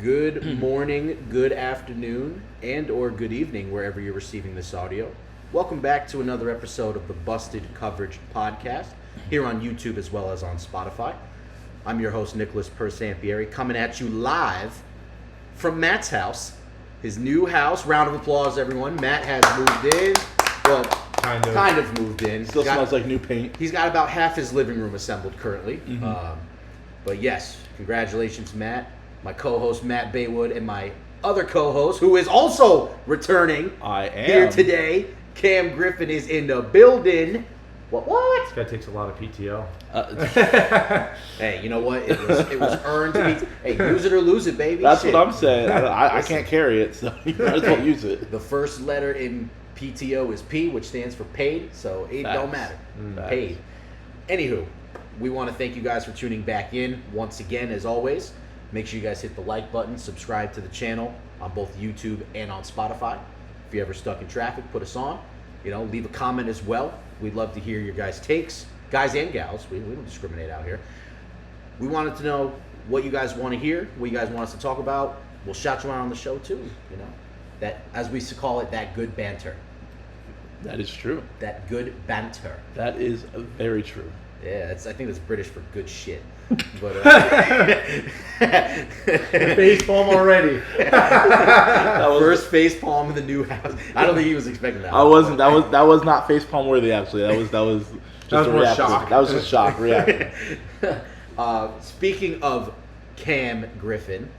Good morning, good afternoon, and or good evening wherever you're receiving this audio. Welcome back to another episode of the Busted Coverage Podcast here on YouTube as well as on Spotify. I'm your host Nicholas Persampieri coming at you live from Matt's house, his new house. Round of applause, everyone. Matt has moved in. Well, kind of moved in. Still smells like new paint. He's got about half his living room assembled currently. But yes, congratulations, Matt. My co-host Matt Baywood and my other co-host, who is also returning here today, Cam Griffin, is in the building. What? This guy takes a lot of PTO. Hey, you know what? It was earned. Hey, use it or lose it, baby. That's what I'm saying. I can't carry it, so you might as well use it. The first letter in PTO is P, which stands for paid, so it don't matter. Paid. Anywho, we want to thank you guys for tuning back in once again, as always. Make sure you guys hit the like button, subscribe to the channel on both YouTube and on Spotify. If you're ever stuck in traffic, put us on. Leave a comment as well. We'd love to hear your guys' takes, guys and gals. We don't discriminate out here. We wanted to know what you guys want to hear, what you guys want us to talk about. We'll shout you out on the show too. That, as we used to call it, that good banter. That is true. That good banter. That is very true. Yeah, I think that's British for good shit. But Face palm already. First face palm in the new house. I don't think he was expecting that. I wasn't. That was not face palm worthy. Actually, that was just a reaction. Shock. That was just shock reaction. Speaking of Cam Griffin,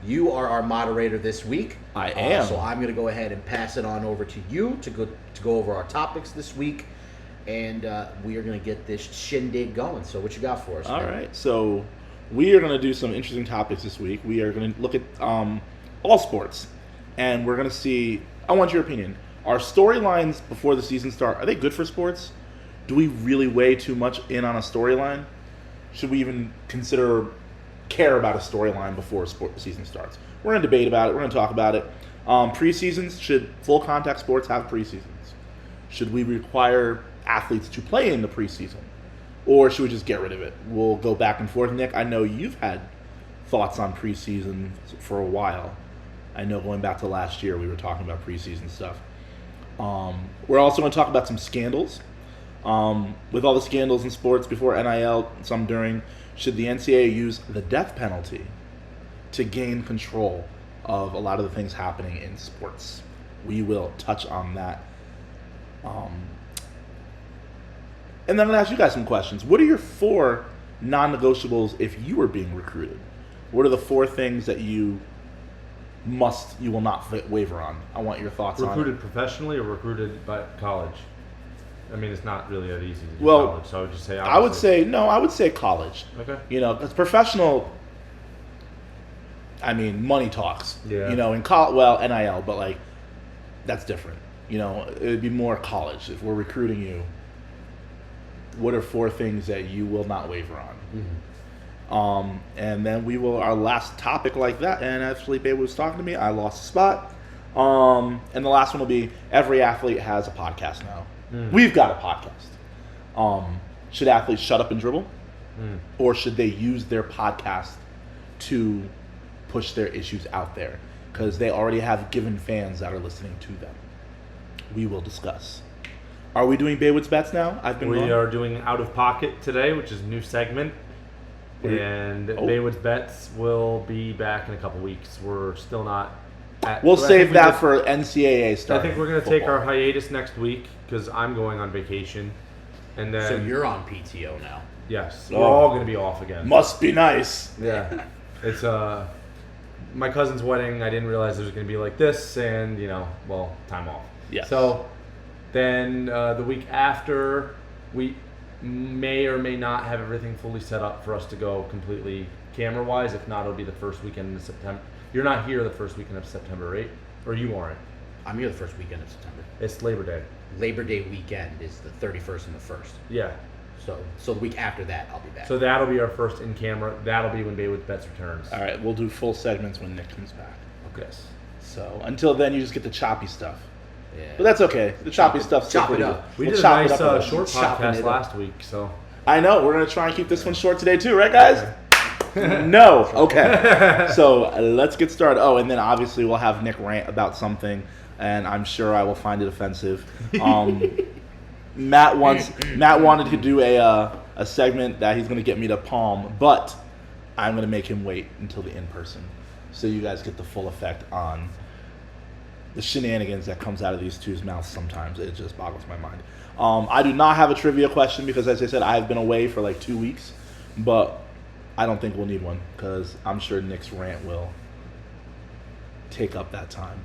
you are our moderator this week. I am. So I'm going to go ahead and pass it on over to you to go over our topics this week. And we are going to get this shindig going. So what you got for us? All right. So we are going to do some interesting topics this week. We are going to look at all sports. And we're going to see, I want your opinion. Are storylines before the season start, are they good for sports? Do we really weigh too much in on a storyline? Should we even care about a storyline before the season starts? We're going to debate about it. We're going to talk about it. Preseasons, should full contact sports have preseasons? Should we require athletes to play in the preseason, or should we just get rid of it? We'll go back and forth. Nick, I know you've had thoughts on preseason for a while. I know going back to last year we were talking about preseason stuff. We're also going to talk about some scandals. With all the scandals in sports before NIL, some during, should the NCAA use the death penalty to gain control of a lot of the things happening in sports? We will touch on that. And then I'm going to ask you guys some questions. What are your 4 non-negotiables if you were being recruited? What are the 4 things that you will not waver on? I want your thoughts on it. Recruited professionally or recruited by college? I mean, it's not really that easy to do college, so I would just say obviously. I would say college. Okay. Because professional, I mean, money talks. Yeah. In NIL, but that's different. It would be more college. If we're recruiting you, what are 4 things that you will not waver on? And then our last topic like that, and as Felipe was talking to me, I lost a spot. And the last one will be, every athlete has a podcast now. We've got a podcast. Should athletes shut up and dribble? Or should they use their podcast to push their issues out there? Because they already have given fans that are listening to them. We will discuss. Are we doing Baywood's Bets now? We are doing Out of Pocket today, which is a new segment. And Baywood's Bets will be back in a couple weeks. We're still not at... We'll save that for NCAA start. I think we're going to take our hiatus next week because I'm going on vacation. And then... So you're on PTO now. Yes. We're all going to be off again. Must be nice. Yeah. It's my cousin's wedding. I didn't realize it was going to be like this. And, time off. Yes. So... Then the week after, we may or may not have everything fully set up for us to go completely camera-wise. If not, it'll be the first weekend in September. You're not here the first weekend of September, right? Or you aren't? I'm here the first weekend of September. It's Labor Day. Labor Day weekend is the 31st and the 1st. Yeah. So the week after that, I'll be back. So that'll be our first in-camera. That'll be when Baywood's Bets returns. All right, we'll do full segments when Nick comes back. Okay. Yes. So until then, you just get the choppy stuff. Yeah. But that's okay. The choppy stuff's chop pretty it good. up. We We'll did a chop it nice up short Chopping podcast it up. last week, so... I know. We're going to try and keep this one short today too, right, guys? No. Okay. So let's get started. Oh, and then obviously we'll have Nick rant about something, and I'm sure I will find it offensive. Matt wanted to do a segment that he's going to get me to palm, but I'm going to make him wait until the in-person, so you guys get the full effect on the shenanigans that comes out of these two's mouths sometimes. It just boggles my mind. I do not have a trivia question because, as I said, I've been away for like 2 weeks, but I don't think we'll need one because I'm sure Nick's rant will take up that time.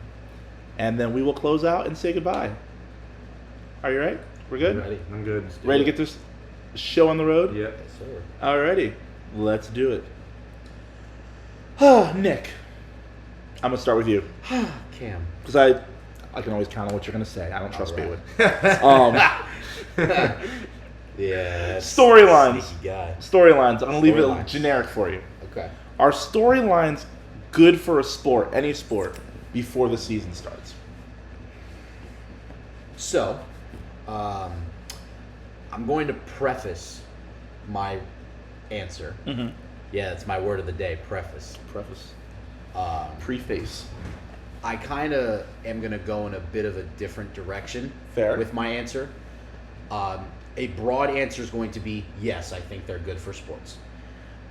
And then we will close out and say goodbye. Are you ready? We're good? Ready. I'm good. Ready to get this show on the road? Yep. Yes, sir. Alrighty. Let's do it. Nick, I'm going to start with you. Cam. Because I can always count on what you're going to say. I don't trust Alright. Baywood. Yeah. Storylines. Sneaky guy. Storylines. I'm going to leave it Storylines. generic for you. Okay. Are storylines good for a sport, any sport, before the season starts? So, I'm going to preface my answer. Mm-hmm. Yeah, that's my word of the day, preface. Preface. Um, Preface. I kind of am going to go in a bit of a different direction Fair. with my answer. A broad answer is going to be yes, I think they're good for sports.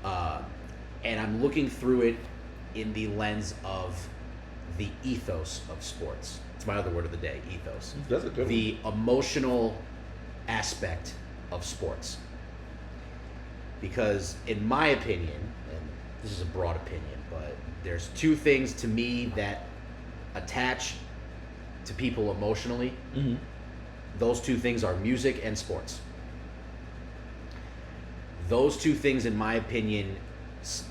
And I'm looking through it in the lens of the ethos of sports. It's my other word of the day, ethos. That's a good The emotional aspect of sports. Because in my opinion, and this is a broad opinion, but there's two things to me that attach to people emotionally. Mm-hmm. Those two things are music and sports. Those two things, in my opinion,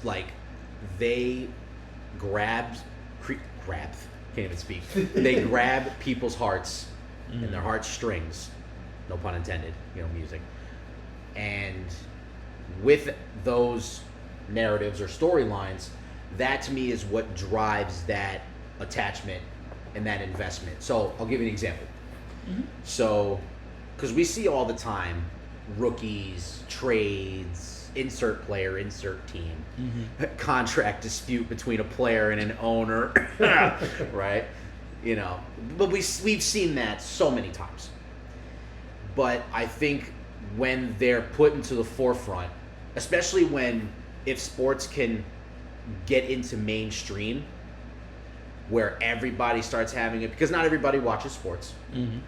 like they can't even speak. They grab people's hearts and their heartstrings, no pun intended, music. And with those narratives or storylines, that to me is what drives that attachment and that investment. So I'll give you an example. Mm-hmm. So, because we see all the time rookies, trades, insert player, insert team, contract dispute between a player and an owner, right? But we've seen that so many times. But I think when they're put into the forefront, especially if sports can get into mainstream, where everybody starts having it, because not everybody watches sports. Mm-hmm.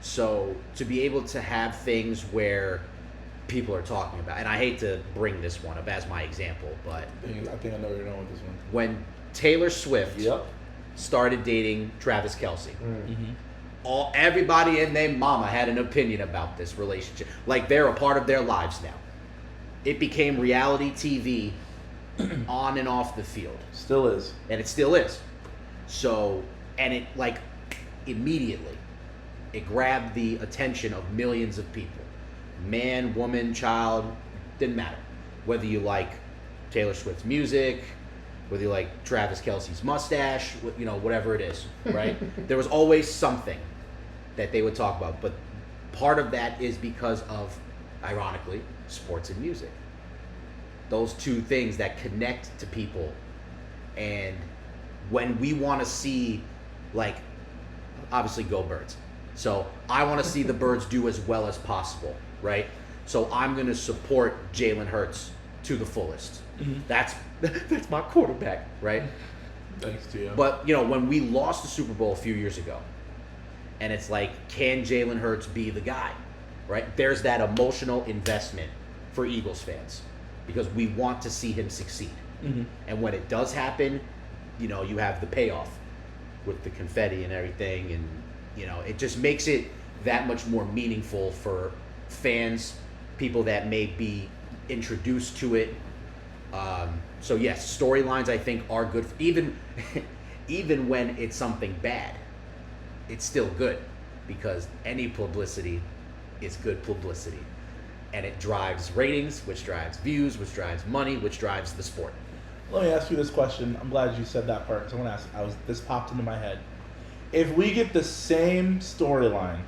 So to be able to have things where people are talking about, and I hate to bring this one up as my example, but I think I know where you're going with this one. when Taylor Swift Yep. started dating Travis Kelce, Mm-hmm. everybody and their mama had an opinion about this relationship. Like they're a part of their lives now. It became reality TV on and off the field. Still is. And it still is. So, and it immediately, it grabbed the attention of millions of people. Man, woman, child, didn't matter. Whether you like Taylor Swift's music, whether you like Travis Kelce's mustache, whatever it is, right? There was always something that they would talk about. But part of that is because of, ironically, sports and music. Those two things that connect to people. And when we want to see, obviously go Birds. So I want to see the Birds do as well as possible, right? So I'm going to support Jalen Hurts to the fullest. Mm-hmm. That's my quarterback, right? Thanks to you. But, when we lost the Super Bowl a few years ago, and it's like, can Jalen Hurts be the guy, right? There's that emotional investment for Eagles fans because we want to see him succeed. Mm-hmm. And when it does happen, you have the payoff with the confetti and everything, and it just makes it that much more meaningful for fans, people that may be introduced to it. So yes, storylines I think are good. Even when it's something bad, it's still good because any publicity is good publicity, and it drives ratings, which drives views, which drives money, which drives the sport. Let me ask you this question. I'm glad you said that part because I want to ask. This popped into my head. If we get the same storyline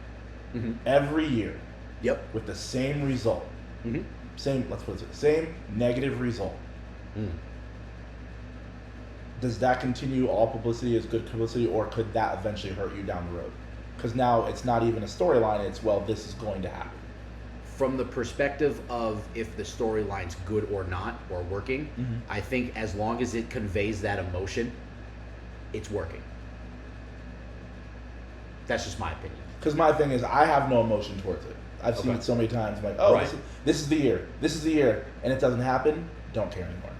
every year, Yep. with the same result, Mm-hmm. same negative result, Does that continue? All publicity is good publicity, or could that eventually hurt you down the road? Because now it's not even a storyline, it's, well, this is going to happen. From the perspective of if the storyline's good or not, or working, I think as long as it conveys that emotion, it's working. That's just my opinion. Because my thing is, I have no emotion towards it. I've seen it so many times. I'm like, oh, Right. this is the year. This is the year. And it doesn't happen, don't care anymore.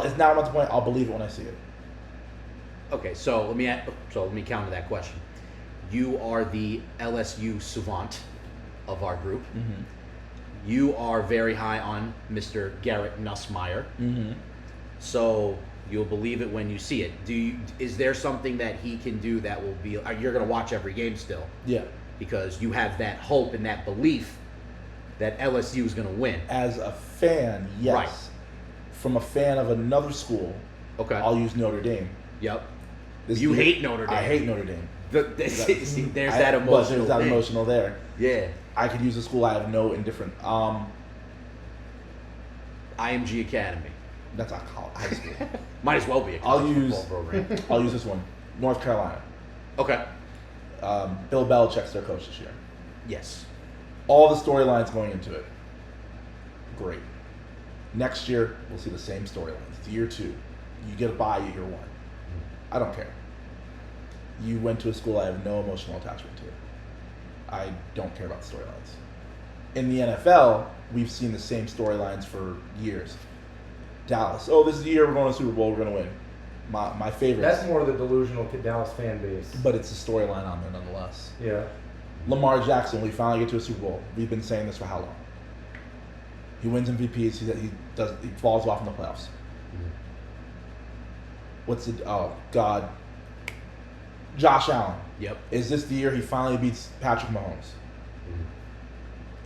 It's now I'm at the point, I'll believe it when I see it. Okay, so let me counter that question. You are the LSU savant of our group. You are very high on Mr. Garrett Nussmeier. So you'll believe it when you see it. Is there something that he can do that will be? You're going to watch every game still? Yeah. Because you have that hope and that belief that LSU is going to win. As a fan, yes. Right. From a fan of another school, Okay. I'll use Notre Dame. Yep. This You year- hate Notre Dame. I hate Notre Dame. See, there's But that emotional there's that thing. emotional there. Yeah. I could use a school I have no indifferent. IMG Academy. That's not college, high school. Might as well be a I'll college use- football program. I'll use this one. North Carolina. Okay. Bill Belichick's their coach this year. Yes. All the storylines going into it. Great. Next year, we'll see the same storylines. It's year 2. You get a bye year 1. I don't care. You went to a school I have no emotional attachment to. I don't care about the storylines. In the NFL, we've seen the same storylines for years. Dallas. Oh, this is the year we're going to the Super Bowl. We're going to win. My favorite. That's more the delusional Dallas fan base. But it's a storyline on there nonetheless. Yeah. Lamar Jackson, we finally get to a Super Bowl. We've been saying this for how long? He wins MVPs. He falls off in the playoffs. What's it? Oh God. Josh Allen. Yep. Is this the year he finally beats Patrick Mahomes?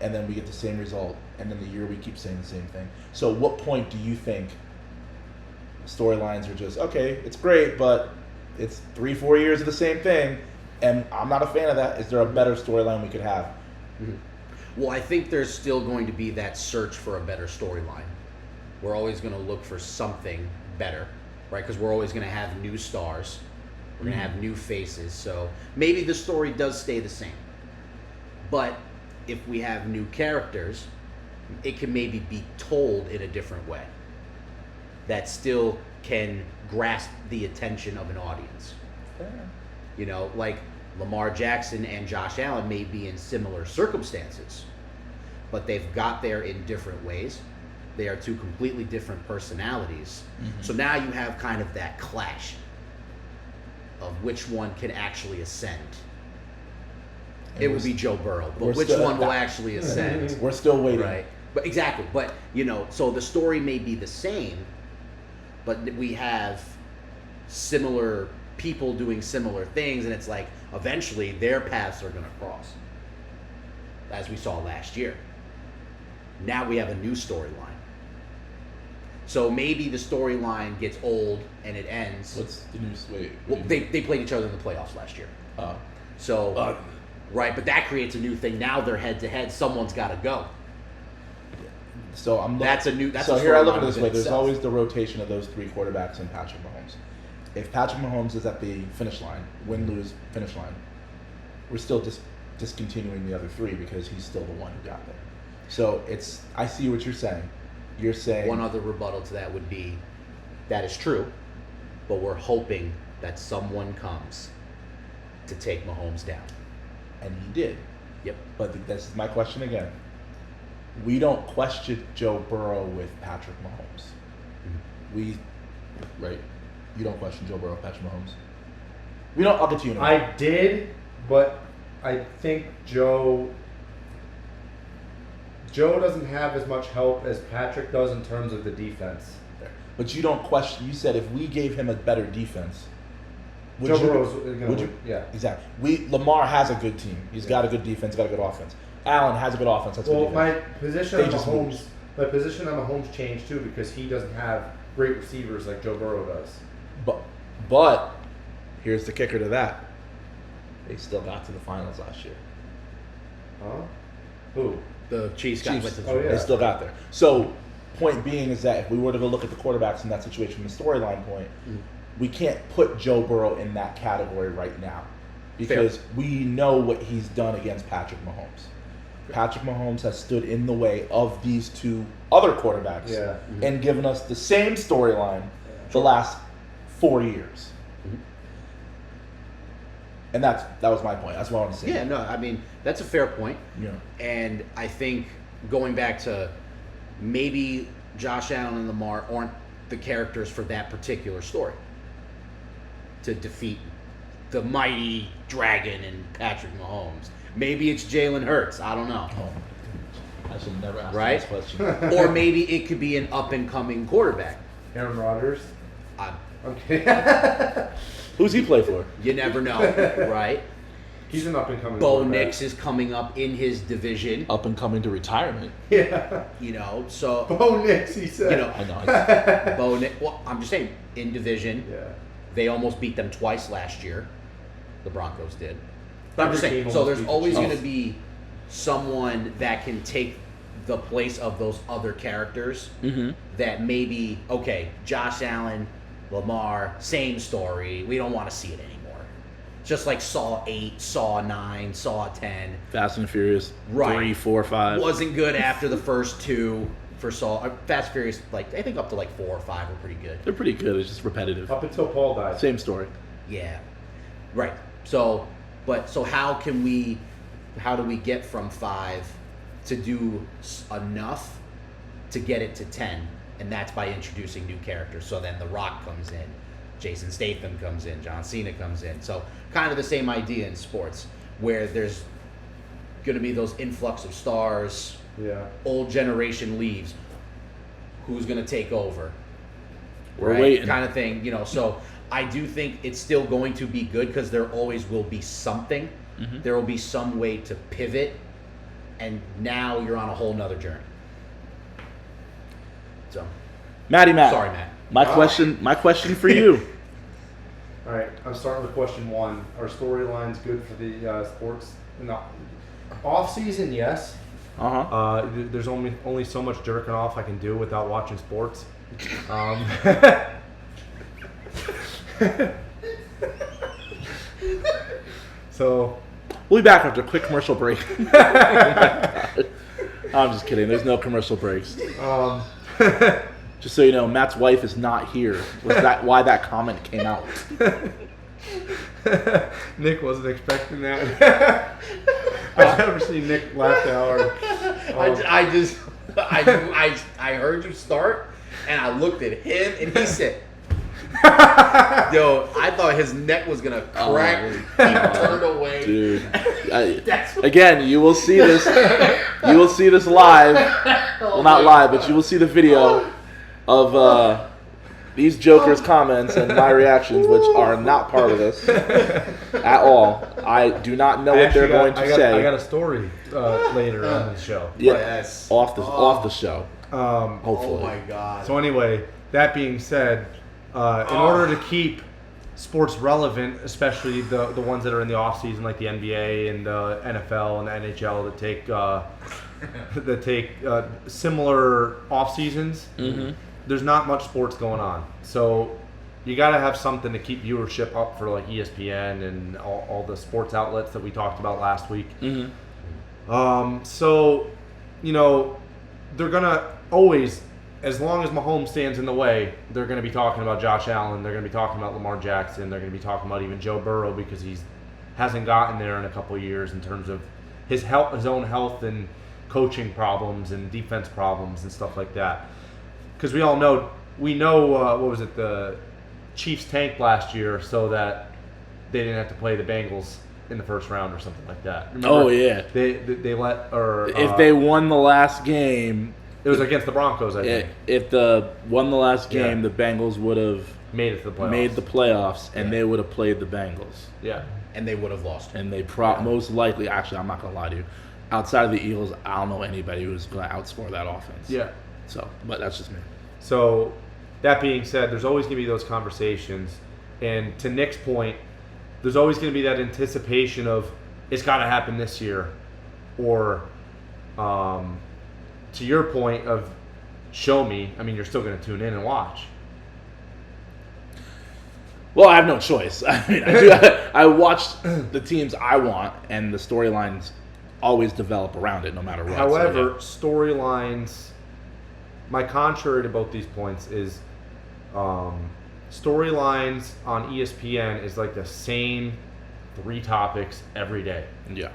And then we get the same result, and then the year we keep saying the same thing. So, at what point do you think storylines are just okay? It's great, but it's 3-4 years of the same thing, and I'm not a fan of that. Is there a better storyline we could have? Well, I think there's still going to be that search for a better storyline. We're always going to look for something better, right? Because we're always going to have new stars. We're going to have new faces. So maybe the story does stay the same. But if we have new characters, it can maybe be told in a different way that still can grasp the attention of an audience. You know, like Lamar Jackson and Josh Allen may be in similar circumstances, but they've got there in different ways. They are 2 completely different personalities. So now you have kind of that clash of which one can actually ascend. It would be Joe Burrow, but which one will actually ascend? We're still waiting. Right. But exactly. But, you know, so the story may be the same, but we have similar people doing similar things, and it's like eventually their paths are going to cross, as we saw last year. Now we have a new storyline. So maybe the storyline gets old and it ends. What's the news? Wait. Well, they played each other in the playoffs last year. So, right, but that creates a new thing. Now they're head to head. Someone's got to go. So I'm. That's a here I look at storyline it this way. within There's itself. always the rotation of those 3 quarterbacks and Patrick Mahomes. If Patrick Mahomes is at the finish line, win, lose, finish line, we're still discontinuing the other 3 because he's still the one who got there. So I see what you're saying. You're saying One other rebuttal to that would be, that is true, but we're hoping that someone comes to take Mahomes down. and he did. Yep. But this is my question again. We don't question Joe Burrow with Patrick Mahomes. Right? You don't question Joe Burrow with Patrick Mahomes. We don't. I'll get to you in a minute. I did, but I think Joe doesn't have as much help as Patrick does in terms of the defense. But you don't question. You said if we gave him a better defense, would Joe you? Burrow's gonna Would you? win, yeah. Exactly. Lamar has a good team. He's got a good defense. Got a good offense. Allen has a good offense. That's a Well, good my defense. position They on just Mahomes, lose. my position on Mahomes changed too because he doesn't have great receivers like Joe Burrow does. But here's the kicker to that. They still got to the finals last year. Huh? Who? The Chiefs got went to the Oh, yeah. They still got there. So point being is that if we were to go look at the quarterbacks in that situation, the storyline point, we can't put Joe Burrow in that category right now because we know what he's done against Patrick Mahomes. Patrick Mahomes has stood in the way of these two other quarterbacks and given us the same storyline the last 4 years. And that was my point. That's what I want to say. Yeah, no, I mean, that's a fair point. Yeah. And I think going back to maybe Josh Allen and Lamar aren't the characters for that particular story to defeat the mighty dragon and Patrick Mahomes. Maybe it's Jalen Hurts. I don't know. Oh, I should never ask this question. Or maybe it could be an up-and-coming quarterback. Aaron Rodgers. Okay. Who's he play for? You never know, right? He's an up-and-coming Bo quarterback. Nix is coming up in his division. Up and coming to retirement. Yeah. So Bo Nix, he said. I know. Bo Nix. Well, I'm just saying, in division, they almost beat them twice last year. The Broncos did. But I'm just saying, so there's always going to be someone that can take the place of those other characters that maybe, okay, Josh Allen, Lamar, same story. We don't want to see it anymore. Just like Saw 8, Saw 9, Saw 10. Fast and Furious 3, 4, 5. Wasn't good after the first two for Saw. Fast and Furious, like I think up to like 4 or 5 were pretty good. They're pretty good. It's just repetitive. Up until Paul died. Same story. Yeah. Right. So how do we get from 5 to do enough to get it to 10? And that's by introducing new characters. So then The Rock comes in, Jason Statham comes in, John Cena comes in. So kind of the same idea in sports, where there's going to be those influx of stars. Yeah. Old generation leaves. Who's going to take over? We're waiting. Kind of thing, So I do think it's still going to be good because there always will be something. There will be some way to pivot, and now you're on a whole nother journey. So, Matt. Sorry, Matt. My question for you. All right, I'm starting with question 1. Are storylines good for the sports? No. Off season, yes. There's only so much jerking off I can do without watching sports. So we'll be back after a quick commercial break. I'm just kidding. There's no commercial breaks. Just so you know, Matt's wife is not here. Was that why that comment came out? Nick wasn't expecting that. I've never seen Nick laugh that hard. I heard you start, and I looked at him, and he said, "Yo, I thought his neck was gonna crack." He turned away. Dude, again, you will see this. You will see this live. Well, not live, but you will see the video of these jokers' comments and my reactions, which are not part of this at all. I do not know what they're going to say. I got a story later on the show. Yes, off the show. Hopefully. Oh my God. So anyway, that being said, in order to keep sports relevant, especially the ones that are in the off season, like the NBA and the NFL and the NHL, that take similar off seasons. There's not much sports going on, so you got to have something to keep viewership up for like ESPN and all the sports outlets that we talked about last week. So they're gonna always, as long as Mahomes stands in the way, they're going to be talking about Josh Allen. They're going to be talking about Lamar Jackson. They're going to be talking about even Joe Burrow because he hasn't gotten there in a couple of years in terms of his own health and coaching problems and defense problems and stuff like that. Because we know what was it, the Chiefs tanked last year so that they didn't have to play the Bengals in the first round or something like that. Remember, they let if they won the last game. It was against the Broncos, I think. If won the last game, the Bengals would have made it to the playoffs. And they would have played the Bengals. Yeah. And they would have lost. And they most likely, actually, I'm not going to lie to you, outside of the Eagles, I don't know anybody who's going to outscore that offense. Yeah. So, but that's just me. So, that being said, there's always going to be those conversations. And to Nick's point, there's always going to be that anticipation of, it's got to happen this year. Or, to your point of show me, I mean, you're still going to tune in and watch. Well, I have no choice. I mean, I watch the teams I want, and the storylines always develop around it, no matter what. However, storylines. My contrary to both these points is storylines on ESPN is like the same 3 topics every day. Yeah.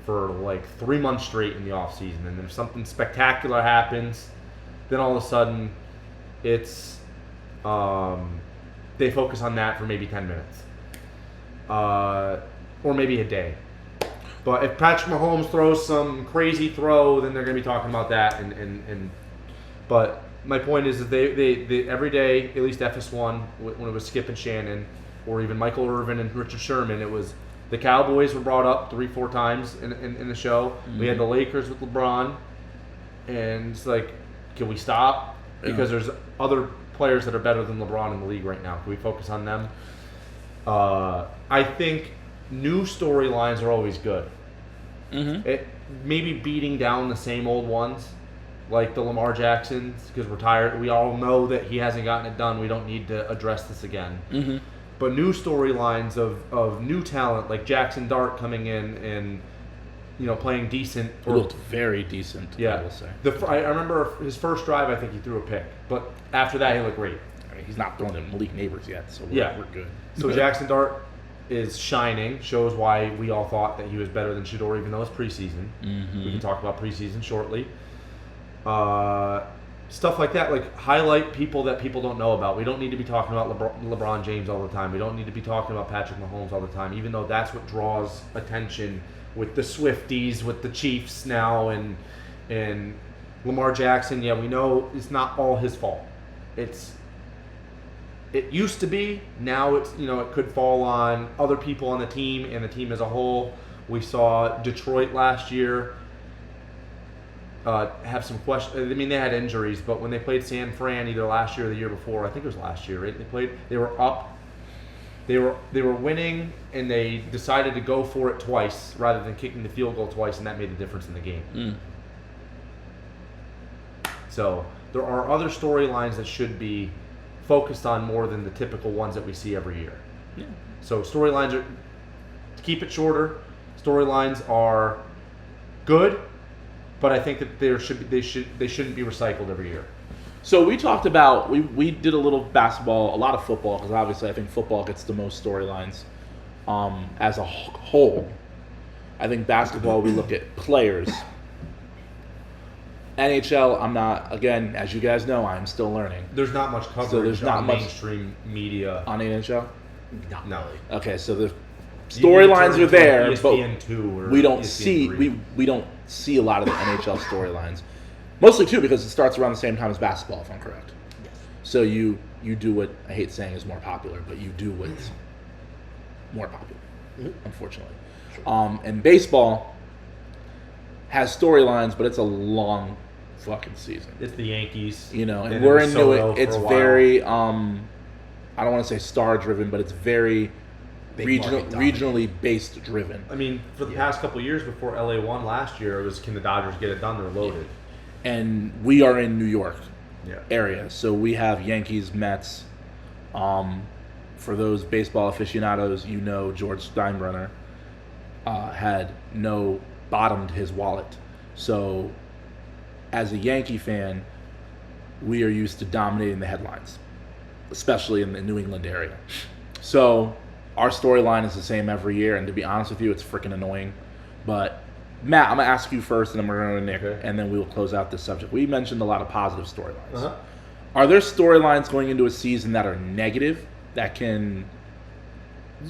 For like 3 months straight in the off season, and then if something spectacular happens, then all of a sudden, it's they focus on that for maybe 10 minutes, or maybe a day. But if Patrick Mahomes throws some crazy throw, then they're going to be talking about that. But my point is that they every day, at least FS1, when it was Skip and Shannon, or even Michael Irvin and Richard Sherman, it was the Cowboys were brought up 3-4 times in the show. Mm-hmm. We had the Lakers with LeBron, and it's like, can we stop? Because there's other players that are better than LeBron in the league right now. Can we focus on them? I think new storylines are always good. Mm-hmm. It maybe beating down the same old ones, like the Lamar Jacksons, because we're tired. We all know that he hasn't gotten it done. We don't need to address this again. Mm-hmm. But new storylines of new talent, like Jackson Dart coming in and playing decent. He looked very decent. Yeah, I will say. I remember his first drive. I think he threw a pick, but after that he looked great. I mean, he's not throwing in Malik Neighbors yet, so we're good. So Jackson Dart is shining. Shows why we all thought that he was better than Shedeur, even though it's preseason. Mm-hmm. We can talk about preseason shortly. Stuff like that, like highlight people that people don't know about. We don't need to be talking about LeBron James all the time. We don't need to be talking about Patrick Mahomes all the time, even though that's what draws attention with the Swifties, with the Chiefs now, and Lamar Jackson. Yeah, we know it's not all his fault. It used to be. Now it's it could fall on other people on the team and the team as a whole. We saw Detroit last year have some questions. I mean, they had injuries, but when they played San Fran either last year or the year before, I think it was last year, right? They were up. They were winning, and they decided to go for it twice rather than kicking the field goal twice, and that made the difference in the game. Mm. So there are other storylines that should be focused on more than the typical ones that we see every year. Yeah. So storylines are, to keep it shorter, storylines are good, but I think that they shouldn't be recycled every year. So we talked about, we did a little basketball, a lot of football, because obviously I think football gets the most storylines as a whole. I think basketball, we look at players. NHL, I'm not, again, as you guys know, I'm still learning. There's not much coverage so there's not much mainstream media. On NHL? No. Okay, so the storylines are there, ESPN2 but we don't see, we don't see a lot of the NHL storylines. Mostly, too, because it starts around the same time as basketball, if I'm correct. Yes. So you do what, I hate saying is more popular, but you do what's more popular, unfortunately. Sure. And baseball has storylines, but it's a long fucking season. It's the Yankees. And we're into it. It's very, I don't want to say star-driven, but it's very regionally based driven. I mean, for the past couple of years before LA won last year, it was, can the Dodgers get it done? They're loaded. Yeah. And we are in New York area, so we have Yankees, Mets. For those baseball aficionados, George Steinbrenner had bottomed his wallet. So as a Yankee fan, we are used to dominating the headlines, especially in the New England area. So our storyline is the same every year, and to be honest with you, it's freaking annoying. But Matt, I'm going to ask you first, and then we're going to Nick, and then we will close out this subject. We mentioned a lot of positive storylines. Uh-huh. Are there storylines going into a season that are negative, that can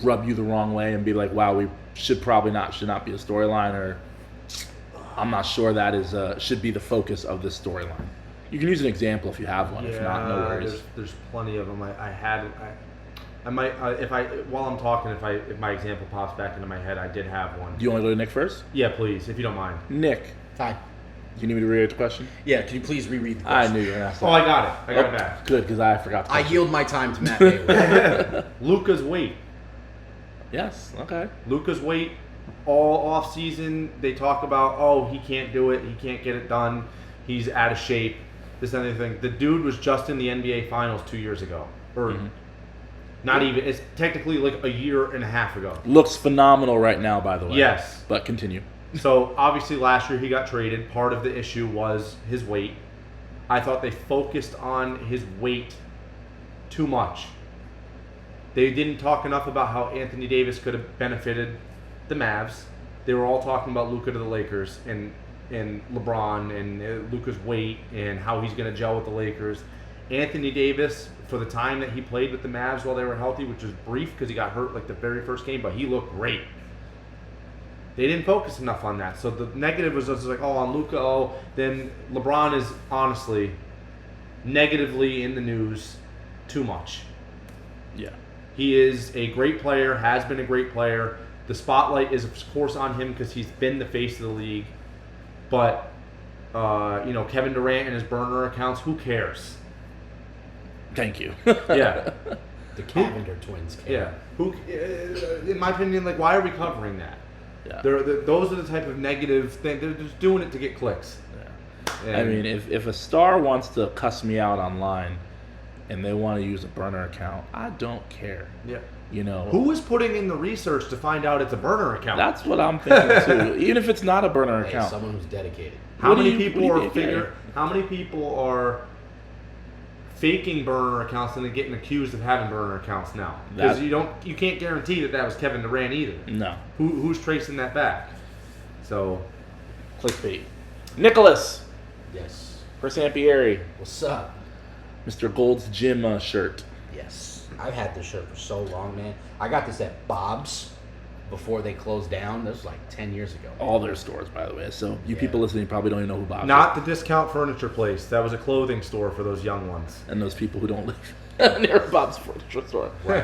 rub you the wrong way and be like, wow, we should not be a storyline, or I'm not sure that is should be the focus of this storyline? You can use an example if you have one. If not, no worries. There's plenty of them. I might, while I'm talking, if my example pops back into my head, I did have one. Do you want to go to Nick first? Yeah, please, if you don't mind. Nick. Hi. Do you need me to reread the question? Yeah, can you please reread the question? I knew you were going to ask that. Oh, I got it. I got it back. Good, because I forgot. I yield my time to Matt Hayward. Luka's weight. Yes, okay. Luka's weight, all off season, they talk about, he can't do it, he can't get it done, he's out of shape. this and anything. The dude was just in the NBA Finals 2 years ago, or not even. It's technically like a year and a half ago. Looks phenomenal right now, by the way. Yes. But continue. So obviously last year he got traded. Part of the issue was his weight. I thought they focused on his weight too much. They didn't talk enough about how Anthony Davis could have benefited the Mavs. They were all talking about Luka to the Lakers and LeBron and Luka's weight and how he's going to gel with the Lakers. Anthony Davis, for the time that he played with the Mavs while they were healthy, which was brief because he got hurt like the very first game, but he looked great. They didn't focus enough on that. So the negative was just like, on Luka, then LeBron is honestly negatively in the news too much. Yeah. He is a great player, has been a great player. The spotlight is, of course, on him because he's been the face of the league. But, Kevin Durant and his burner accounts, who cares? Thank you. Yeah. The Cavender twins. Yeah. In my opinion, why are we covering that? Yeah. Those are the type of negative thing. They're just doing it to get clicks. Yeah. I mean, if a star wants to cuss me out online and they want to use a burner account, I don't care. Yeah. Who is putting in the research to find out it's a burner account? That's what I'm thinking too. Even if it's not a burner account, someone who's dedicated. How many people are faking burner accounts and then getting accused of having burner accounts now? Because you can't guarantee that was Kevin Durant either. No. Who's tracing that back? So, clickbait. Nicholas. Yes. Chris Ampieri. What's up? Mr. Gold's Gym shirt. Yes. I've had this shirt for so long, man. I got this at Bob's before they closed down. This was like 10 years ago. All their stores, by the way. So people listening probably don't even know who Bob's is. Not the discount furniture place. That was a clothing store for those young ones. And those people who don't live near Bob's furniture store. Right.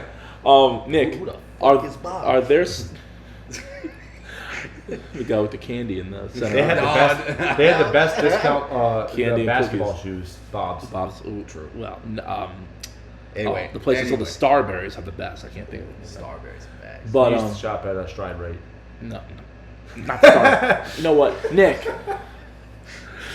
Nick, who the fuck is Bob? Are there... The guy with the candy in the center. They had the best discount candy basketball cookies. shoes. Bob's. Ooh, true. Well, anyway, the places called the Starberries have the best. I can't think of it. Starberries are bad. But I used to shop at Stride Rate. No, not Starberries. You know what, Nick?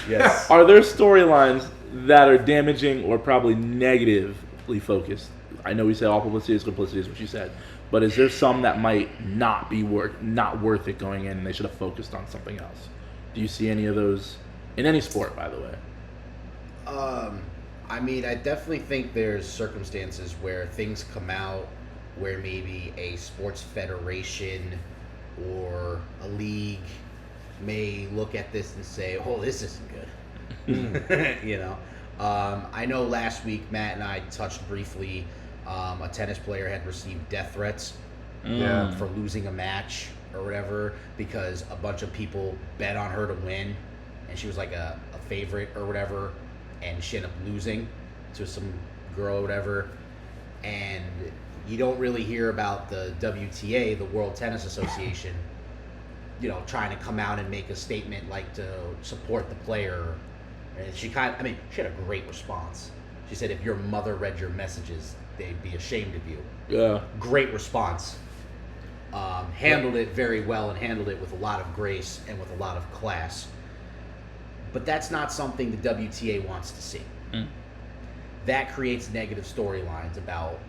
Yes. Are there storylines that are damaging or probably negatively focused? I know we said all publicity is good publicity, is what you said. But is there some that might not be not worth it going in, and they should have focused on something else? Do you see any of those in any sport, by the way? I mean, I definitely think there's circumstances where things come out where maybe a sports federation or a league may look at this and say, "Oh, this isn't good." I know last week Matt and I touched briefly. A tennis player had received death threats for losing a match or whatever because a bunch of people bet on her to win, and she was like a favorite or whatever, and she ended up losing to some girl or whatever. And you don't really hear about the WTA, the World Tennis Association, trying to come out and make a statement to support the player. And she had a great response. She said, "If your mother read your messages, they'd be ashamed of you." Yeah. Great response. Handled it very well and handled it with a lot of grace and with a lot of class. But that's not something the WTA wants to see. That creates negative storylines about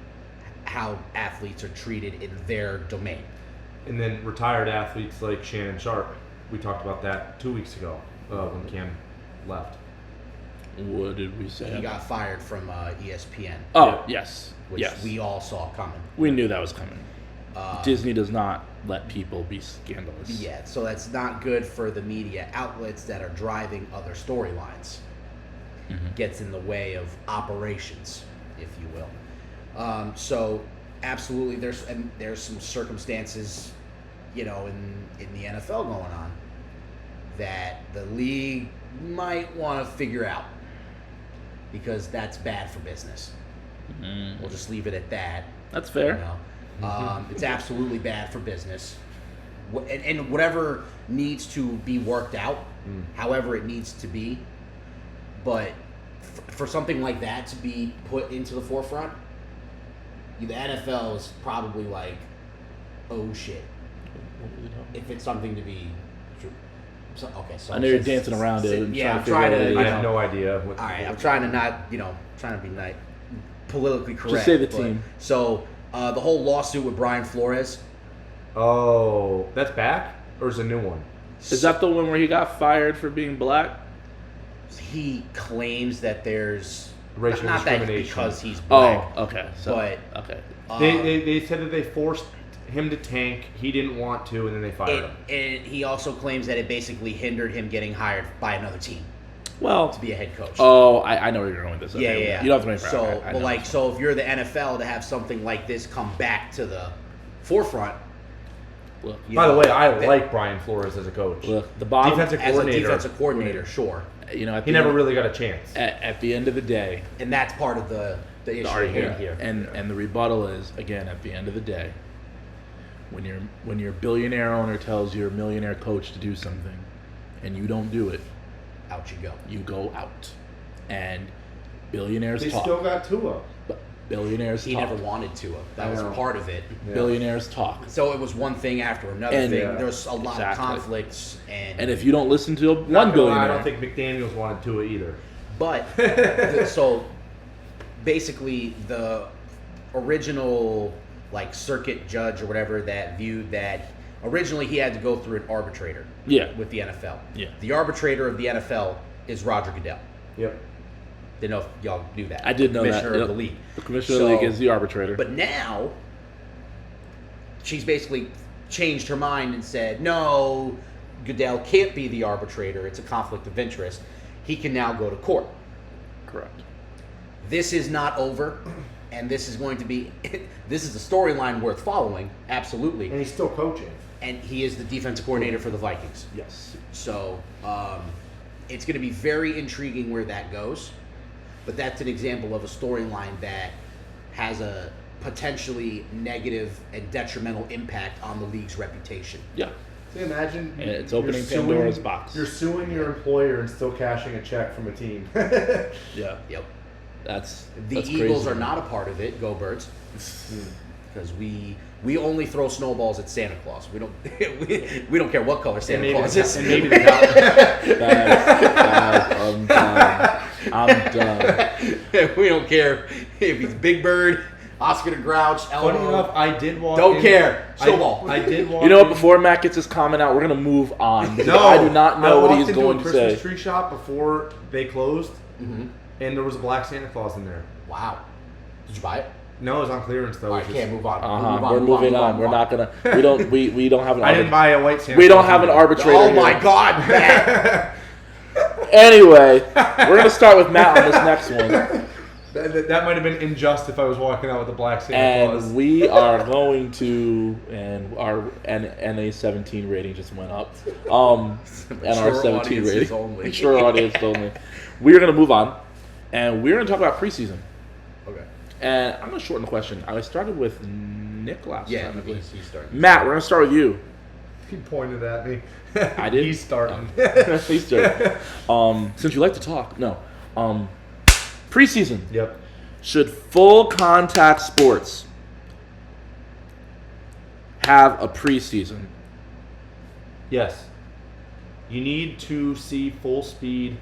how athletes are treated in their domain. And then retired athletes like Shannon Sharp. We talked about that 2 weeks ago when Cam left. What did we say? He got fired from ESPN. Oh, yes. Which we all saw coming. We knew that was coming. Disney does not let people be scandalous. Yeah, so that's not good for the media outlets that are driving other storylines. Gets in the way of operations, if you will. So absolutely, there's some circumstances, in the NFL going on that the league might want to figure out, because that's bad for business. We'll just leave it at that. That's fair. It's absolutely bad for business. And whatever needs to be worked out, however it needs to be. But for something like that to be put into the forefront, the NFL is probably like, oh shit. If it's something to be true. So I know you're dancing around it. And yeah, I'm trying trying to. figure I out have no idea. All right, I'm trying to not, trying to be politically correct. Just say the team. So the whole lawsuit with Brian Flores. Oh, that's back, or is it a new one? Is that the one where he got fired for being black? He claims that there's Racial not that discrimination. because he's black. Oh, okay. So, But okay. They said that they forced him to tank. He didn't want to, and then they fired him. And he also claims that it basically hindered him getting hired by another team Well, to be a head coach. oh, I know where you're going with this. Yeah, Okay, yeah. You don't have to make So, so if you're the NFL to have something like this come back to the forefront. Look, By the way, I like Brian Flores as a coach. look, the bottom. Defensive As a coordinator. defensive coordinator, sure. At He the never end- really got a chance. At the end of the day, And that's part of the issue the argument here. and the rebuttal is, again, at the end of the day, when your billionaire owner tells your millionaire coach to do something, and you don't do it, Out you go. you go out. And billionaires They talk. still got Tua. But billionaires He talk. never wanted to. That I was know. part of it. Yeah. Billionaires talk. So it was one thing after another And- thing. Yeah. There was a lot Exactly. of conflicts, And if you don't listen to Not one gonna lie, billionaire, I don't think McDaniels wanted to either. But so basically, the original circuit judge or whatever that viewed that originally he had to go through an arbitrator. Yeah. With the NFL. Yeah. The arbitrator of the NFL is Roger Goodell. Yep. Didn't know if y'all knew that. I did know that. Commissioner of Yep. the league. the commissioner of the league is the arbitrator. But now, she's basically changed her mind and said, no, Goodell can't be the arbitrator. It's a conflict of interest. He can now go to court. Correct. This is not over, and this is going to be, this is a storyline worth following, absolutely. And he's still coaching. And he is the defensive coordinator for the Vikings. Yes. So it's going to be very intriguing where that goes. But that's an example of a storyline that has a potentially negative and detrimental impact on the league's reputation. Yeah. So imagine And it's you're opening suing- Pandora's box. You're suing your employer and still cashing a check from a team. Yeah. Yep. That's The Eagles are not a part of it. Go Birds. Because we only throw snowballs at Santa Claus. We don't we don't care what color Santa Claus is. And maybe the Dallas. I'm done. I'm done. We don't care if he's Big Bird, Oscar the Grouch, Elmo. Funny enough, I did walk. Don't in- care. Snowball. I did walk. You know what? in- Before Matt gets his comment out, we're gonna move on. because No, I do not know I what walked he's into going a to Christmas say. tree shop before they closed, Mhm. and there was a black Santa Claus in there. Wow. Did you buy it? No, it was on clearance though. All which right, is- can't move on. We're moving on. We're not gonna. We don't. We don't have an. I didn't buy a white Santa. We don't Claus have an either. arbitrator. Oh my here. God, Matt! Anyway, we're gonna start with Matt on this next one, That might have been unjust if I was walking out with a black Santa Claus. and we are going to, and our NA17 rating just went up, and our Mature 17 audiences rating, only. mature audience only. We're gonna move on, and we're gonna talk about preseason. Okay. And I'm gonna shorten the question. I started with Nick last Yeah, time. I believe. he's starting. Matt, we're gonna start with you. He pointed at me. I did? He's starting. Please do. Since you like to talk, no. Preseason. Yep. Should full contact sports have a preseason? Yes. You need to see full speed.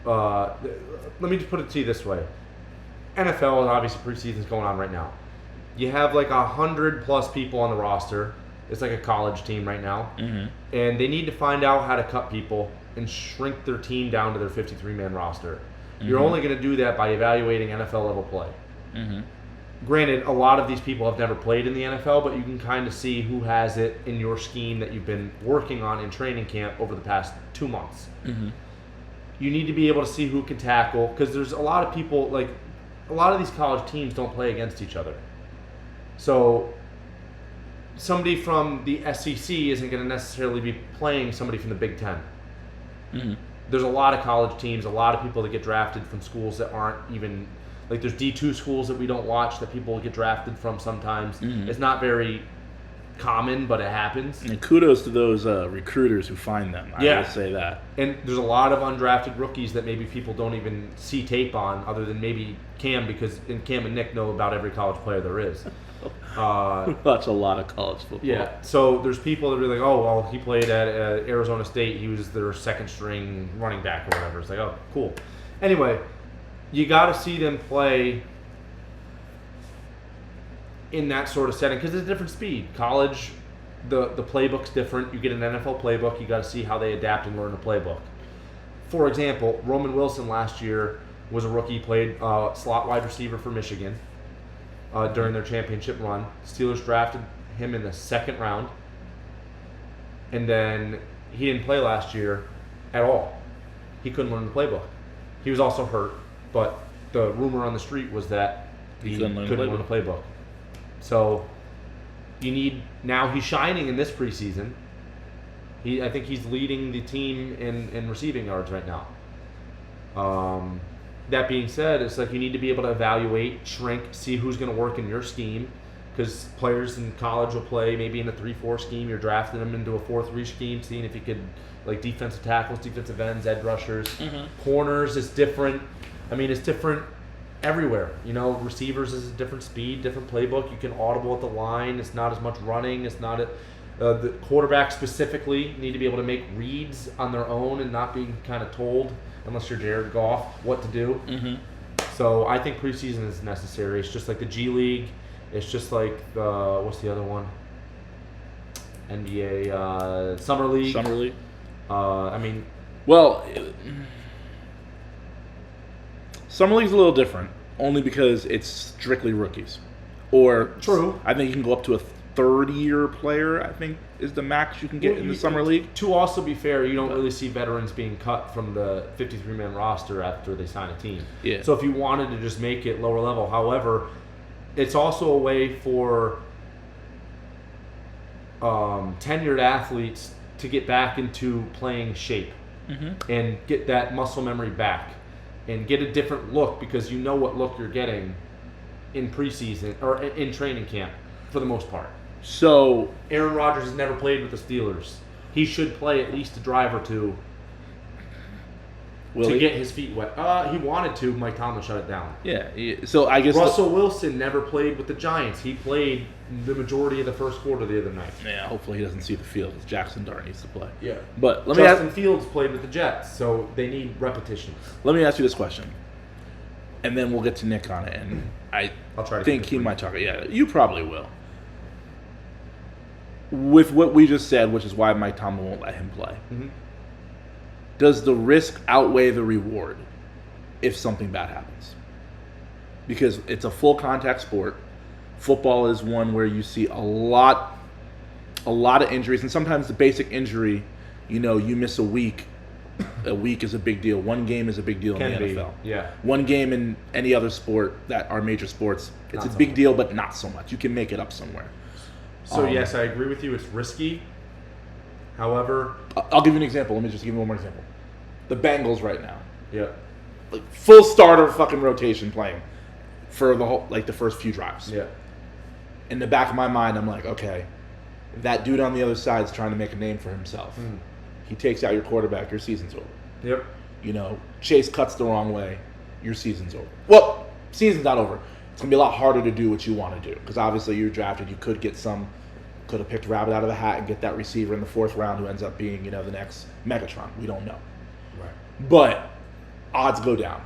Let me just put it to you this way. NFL, obviously preseason's going on right now. You have like 100+ people on the roster. It's like a college team right now. Mm-hmm. And they need to find out how to cut people and shrink their team down to their 53-man roster. You're Mhm. only going to do that by evaluating NFL level play. Mm-hmm. Granted, a lot of these people have never played in the NFL, but you can kind of see who has it in your scheme that you've been working on in training camp over the past 2 months. Mm-hmm. You need to be able to see who can tackle, because there's a lot of people, like, a lot of these college teams don't play against each other. So somebody from the SEC isn't going to necessarily be playing somebody from the Big Ten. Mm-hmm. There's a lot of college teams, a lot of people that get drafted from schools that aren't even, like, there's D2 schools that we don't watch that people get drafted from sometimes. Mhm. It's not very common, but it happens. And kudos to those recruiters who find them. I will say that. And there's a lot of undrafted rookies that maybe people don't even see tape on, other than maybe Cam, because Cam and Nick know about every college player there is. Watch a lot of college football. Yeah, so there's people that are like, oh, well, he played at Arizona State. He was their second string running back or whatever. It's like, oh, cool. Anyway, you got to see them play in that sort of setting because it's a different speed. College, the playbook's different. You get an NFL playbook. You got to see how they adapt and learn the playbook. For example, Roman Wilson last year was a rookie, played slot wide receiver for Michigan during their championship run. Steelers drafted him in the second round, and then he didn't play last year at all. He couldn't learn the playbook. He was also hurt, but the rumor on the street was that he couldn't learn the playbook. So you need, now he's shining in this preseason. I think he's leading the team in receiving yards right now. That being said, it's like you need to be able to evaluate, shrink, see who's going to work in your scheme, because players in college will play maybe in a 3-4 scheme. You're drafting them into a 4-3 scheme, seeing if you could, like defensive tackles, defensive ends, edge rushers, corners is different. I mean, it's different everywhere. You know, receivers is a different speed, different playbook. You can audible at the line. It's not as much running. It's not the quarterback specifically need to be able to make reads on their own and not being kind of told, unless you're Jared Goff, what to do. So I think preseason is necessary. It's just like the G League. It's just like the, what's the other one? NBA Summer League. Summer League. I mean, well, Summer League's a little different, only because it's strictly rookies. Or true. I think you can go up to a third-year player, I think, is the max you can get in the Summer League. To also be fair, you don't really see veterans being cut from the 53-man roster after they sign a team. Yeah. So if you wanted to just make it lower level, however, it's also a way for tenured athletes to get back into playing shape and get that muscle memory back and get a different look, because you know what look you're getting in preseason or in training camp for the most part. So Aaron Rodgers has never played with the Steelers. He should play at least a drive or two to get his feet wet. He wanted to. Mike Tomlin shut it down. Yeah. So I guess Russell Wilson never played with the Giants. He played the majority of the first quarter the other night. Yeah. Hopefully he doesn't see the field, because Jackson Dart needs to play. Yeah. But Justin Fields played with the Jets, so they need repetitions. Let me ask you this question, and then we'll get to Nick on it. And I'll try to think he might talk. Yeah, you probably will. With what we just said, which is why Mike Tomlin won't let him play, does the risk outweigh the reward if something bad happens? Because it's a full contact sport. Football is one where you see a lot of injuries, and sometimes the basic injury, you miss a week. A week is a big deal. One game is a big deal in the NFL. Yeah. One game in any other sport that are major sports, it's Not a so big much. deal, but not so much. You can make it up somewhere. So yes, I agree with you. It's risky. However, I'll give you an example. Let me just give you one more example. The Bengals right now, yeah. like full starter fucking rotation playing for the whole, like the first few drives. Yeah. In the back of my mind, I'm like, okay, that dude on the other side is trying to make a name for himself. He takes out your quarterback, your season's over. Yep. Chase cuts the wrong way, your season's over. Well, season's not over. It's gonna be a lot harder to do what you want to do, because obviously you're drafted. You could have picked a rabbit out of the hat and get that receiver in the 4th round who ends up being, the next Megatron. We don't know. Right. But odds go down.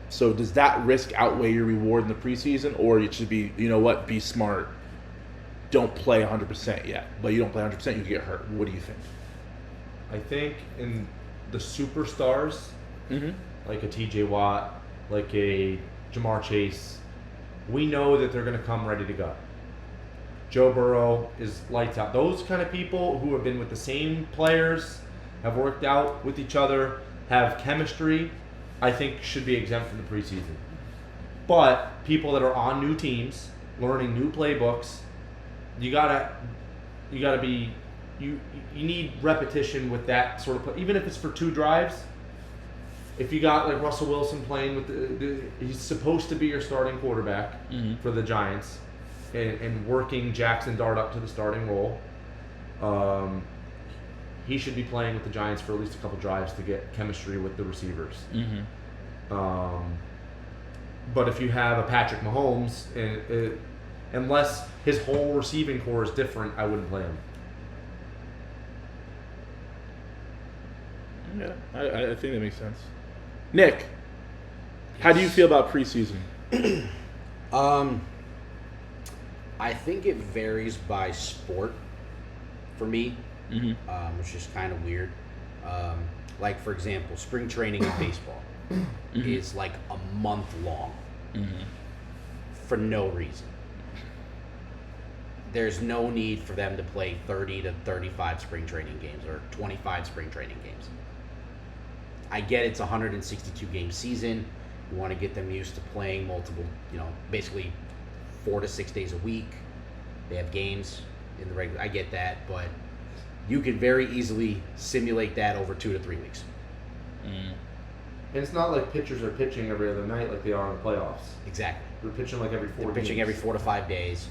So does that risk outweigh your reward in the preseason, or it should be, be smart, don't play 100% yet, but you don't play 100%, you get hurt. What do you think? I think in the superstars, like a TJ Watt, like a Jamar Chase, we know that they're going to come ready to go. Joe Burrow is lights out. Those kind of people who have been with the same players, have worked out with each other, have chemistry, I think should be exempt from the preseason. But people that are on new teams, learning new playbooks, you need repetition with that sort of play. Even if it's for 2 drives, if you got like Russell Wilson playing with he's supposed to be your starting quarterback for the Giants. and working Jackson Dart up to the starting role, he should be playing with the Giants for at least a couple drives to get chemistry with the receivers. But if you have a Patrick Mahomes, unless his whole receiving core is different, I wouldn't play him. Yeah, I think that makes sense. Nick, how do you feel about preseason? I think it varies by sport for me, which is kind of weird. Like, for example, spring training in baseball is like a month long for no reason. There's no need for them to play 30 to 35 spring training games or 25 spring training games. I get it's a 162 game season. You want to get them used to playing multiple, basically 4 to 6 days a week. They have games in the regular. I get that, but you could very easily simulate that over 2 to 3 weeks. And it's not like pitchers are pitching every other night like they are in the playoffs. Exactly. They're pitching like every 4 They're days. pitching every 4 to 5 days.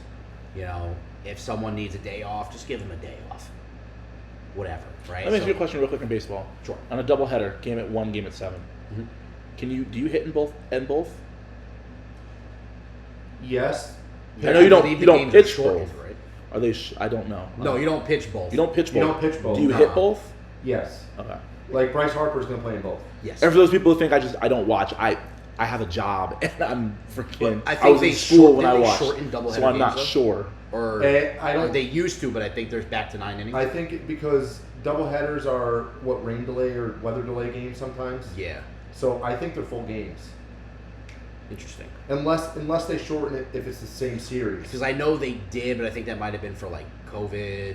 If someone needs a day off, just give them a day off. Whatever, right? Let me ask you a question real quick in baseball. Sure. On a doubleheader, game at 1, game at 7. Do you hit in both? Yes. I know you don't. believe You the don't games are pitch shortened, both. right? Are they? I don't know. No, you don't pitch both. You don't pitch both. You don't pitch both. Do you No. hit both? Yes. Okay. Like Bryce Harper's going to play in both. Yes. And for those people who think I don't watch, I have a job and I'm freaking. But I think was they in school when I didn't they watched, shorten doubleheader so I'm not games, though? sure. Or I don't. they used to, but I think there's back to 9 innings. I think because doubleheaders are what rain delay or weather delay games sometimes. Yeah. So I think they're full games. Interesting. Unless they shorten it if it's the same series. Because I know they did, but I think that might have been for like COVID.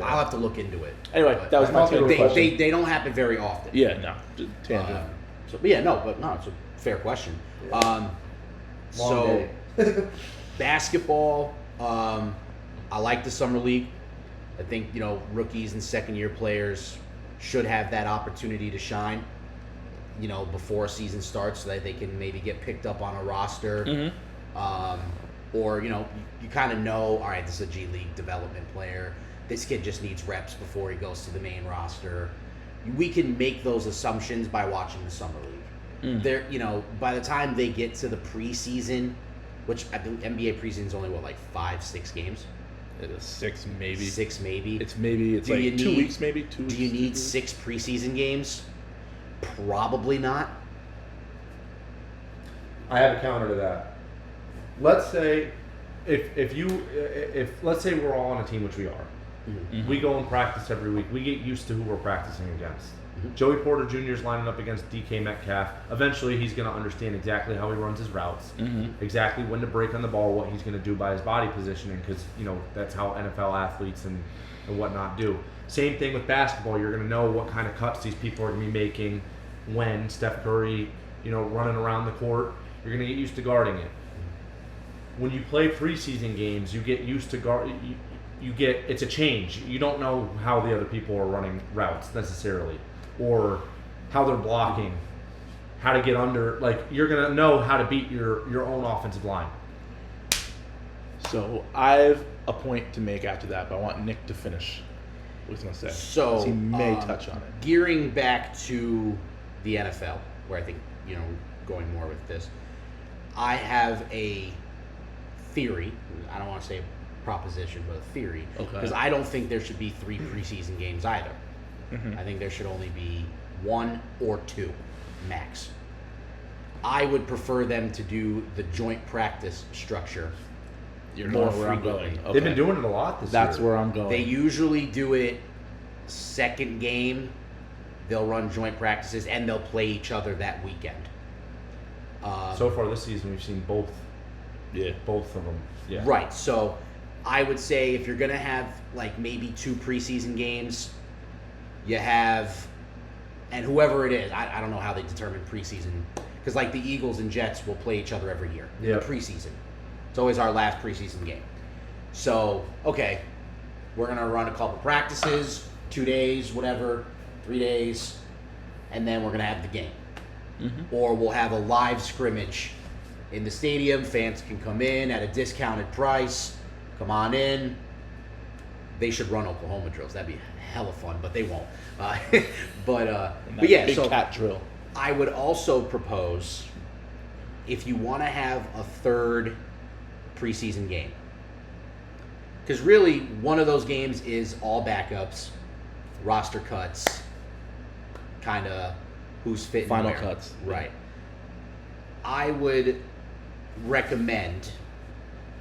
I'll have to look into it. Anyway, But that was I my thought they take. were they, question. they don't happen very often. Yeah, no, just tangent. So, but yeah, it's a fair question. Yeah. Long day. Basketball, I like the summer league. I think rookies and second year players should have that opportunity to shine. Before a season starts, so that they can maybe get picked up on a roster. Or you kind of know, all right, this is a G League development player. This kid just needs reps before he goes to the main roster. We can make those assumptions by watching the summer league. They're, by the time they get to the preseason, which I think NBA preseason is only 5-6 games. It is 6 maybe. 6 maybe. It's Do you 2 need- weeks maybe. 2 weeks. Do you need 6 preseason games? Probably not. I have a counter to that. Let's say If let's say we're all on a team, which we are, we go and practice every week. We get used to who we're practicing against. Joey Porter Jr. is lining up against DK Metcalf. Eventually, he's going to understand exactly how he runs his routes, exactly when to break on the ball, what he's going to do by his body positioning, because that's how NFL athletes and whatnot do. Same thing with basketball. You're going to know what kind of cuts these people are going to be making when Steph Curry, running around the court. You're going to get used to guarding it. When you play preseason games, you get used to guard. It's a change. You don't know how the other people are running routes necessarily, or how they're blocking, how to get under. Like, you're gonna know how to beat your own offensive line. So I have a point to make after that, but I want Nick to finish what he's going to say. So 'cause he may touch on it. Gearing back to the NFL, where I think going more with this, I have a theory. I don't want to say proposition, but a theory, Okay. because I don't think there should be 3 preseason games either. I think there should only be 1 or 2 max. I would prefer them to do the joint practice structure You're more knowing where I'm frequently. going. Okay. They've been doing it a lot this That's year. where I'm going. They usually do it second game. They'll run joint practices and they'll play each other that weekend. So far this season, we've seen both of them. Yeah. Right. So I would say if you're going to have maybe 2 preseason games, you have, and whoever it is, I don't know how they determine preseason, because the Eagles and Jets will play each other every year in the Yep. preseason. It's always our last preseason game. So, okay, we're going to run a couple practices, 2 days, whatever, 3 days, and then we're going to have the game. Or we'll have a live scrimmage in the stadium. Fans can come in at a discounted price. Come on in. They should run Oklahoma drills. That'd be hella fun, but they won't. But yeah, big so cat drill. I would also propose, if you want to have a third preseason game, because really one of those games is all backups, roster cuts, kind of who's fit. Final where. cuts. Right. I would recommend,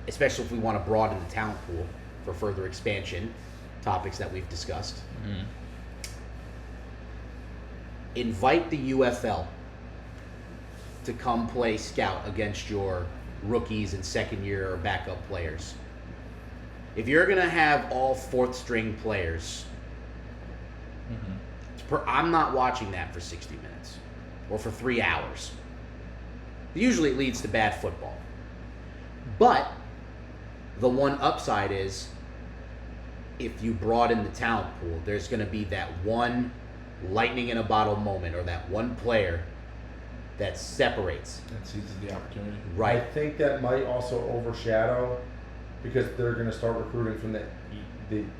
especially if we want to broaden the talent pool for further expansion, topics that we've discussed. Mm. Invite the UFL to come play scout against your rookies and second year or backup players. If you're going to have all fourth string players, I'm not watching that for 60 minutes or for 3 hours. Usually it leads to bad football. But the one upside is, if you broaden the talent pool, there's going to be that one lightning in a bottle moment, or that one player that separates. That seizes the opportunity. Right. I think that might also overshadow, because they're going to start recruiting from the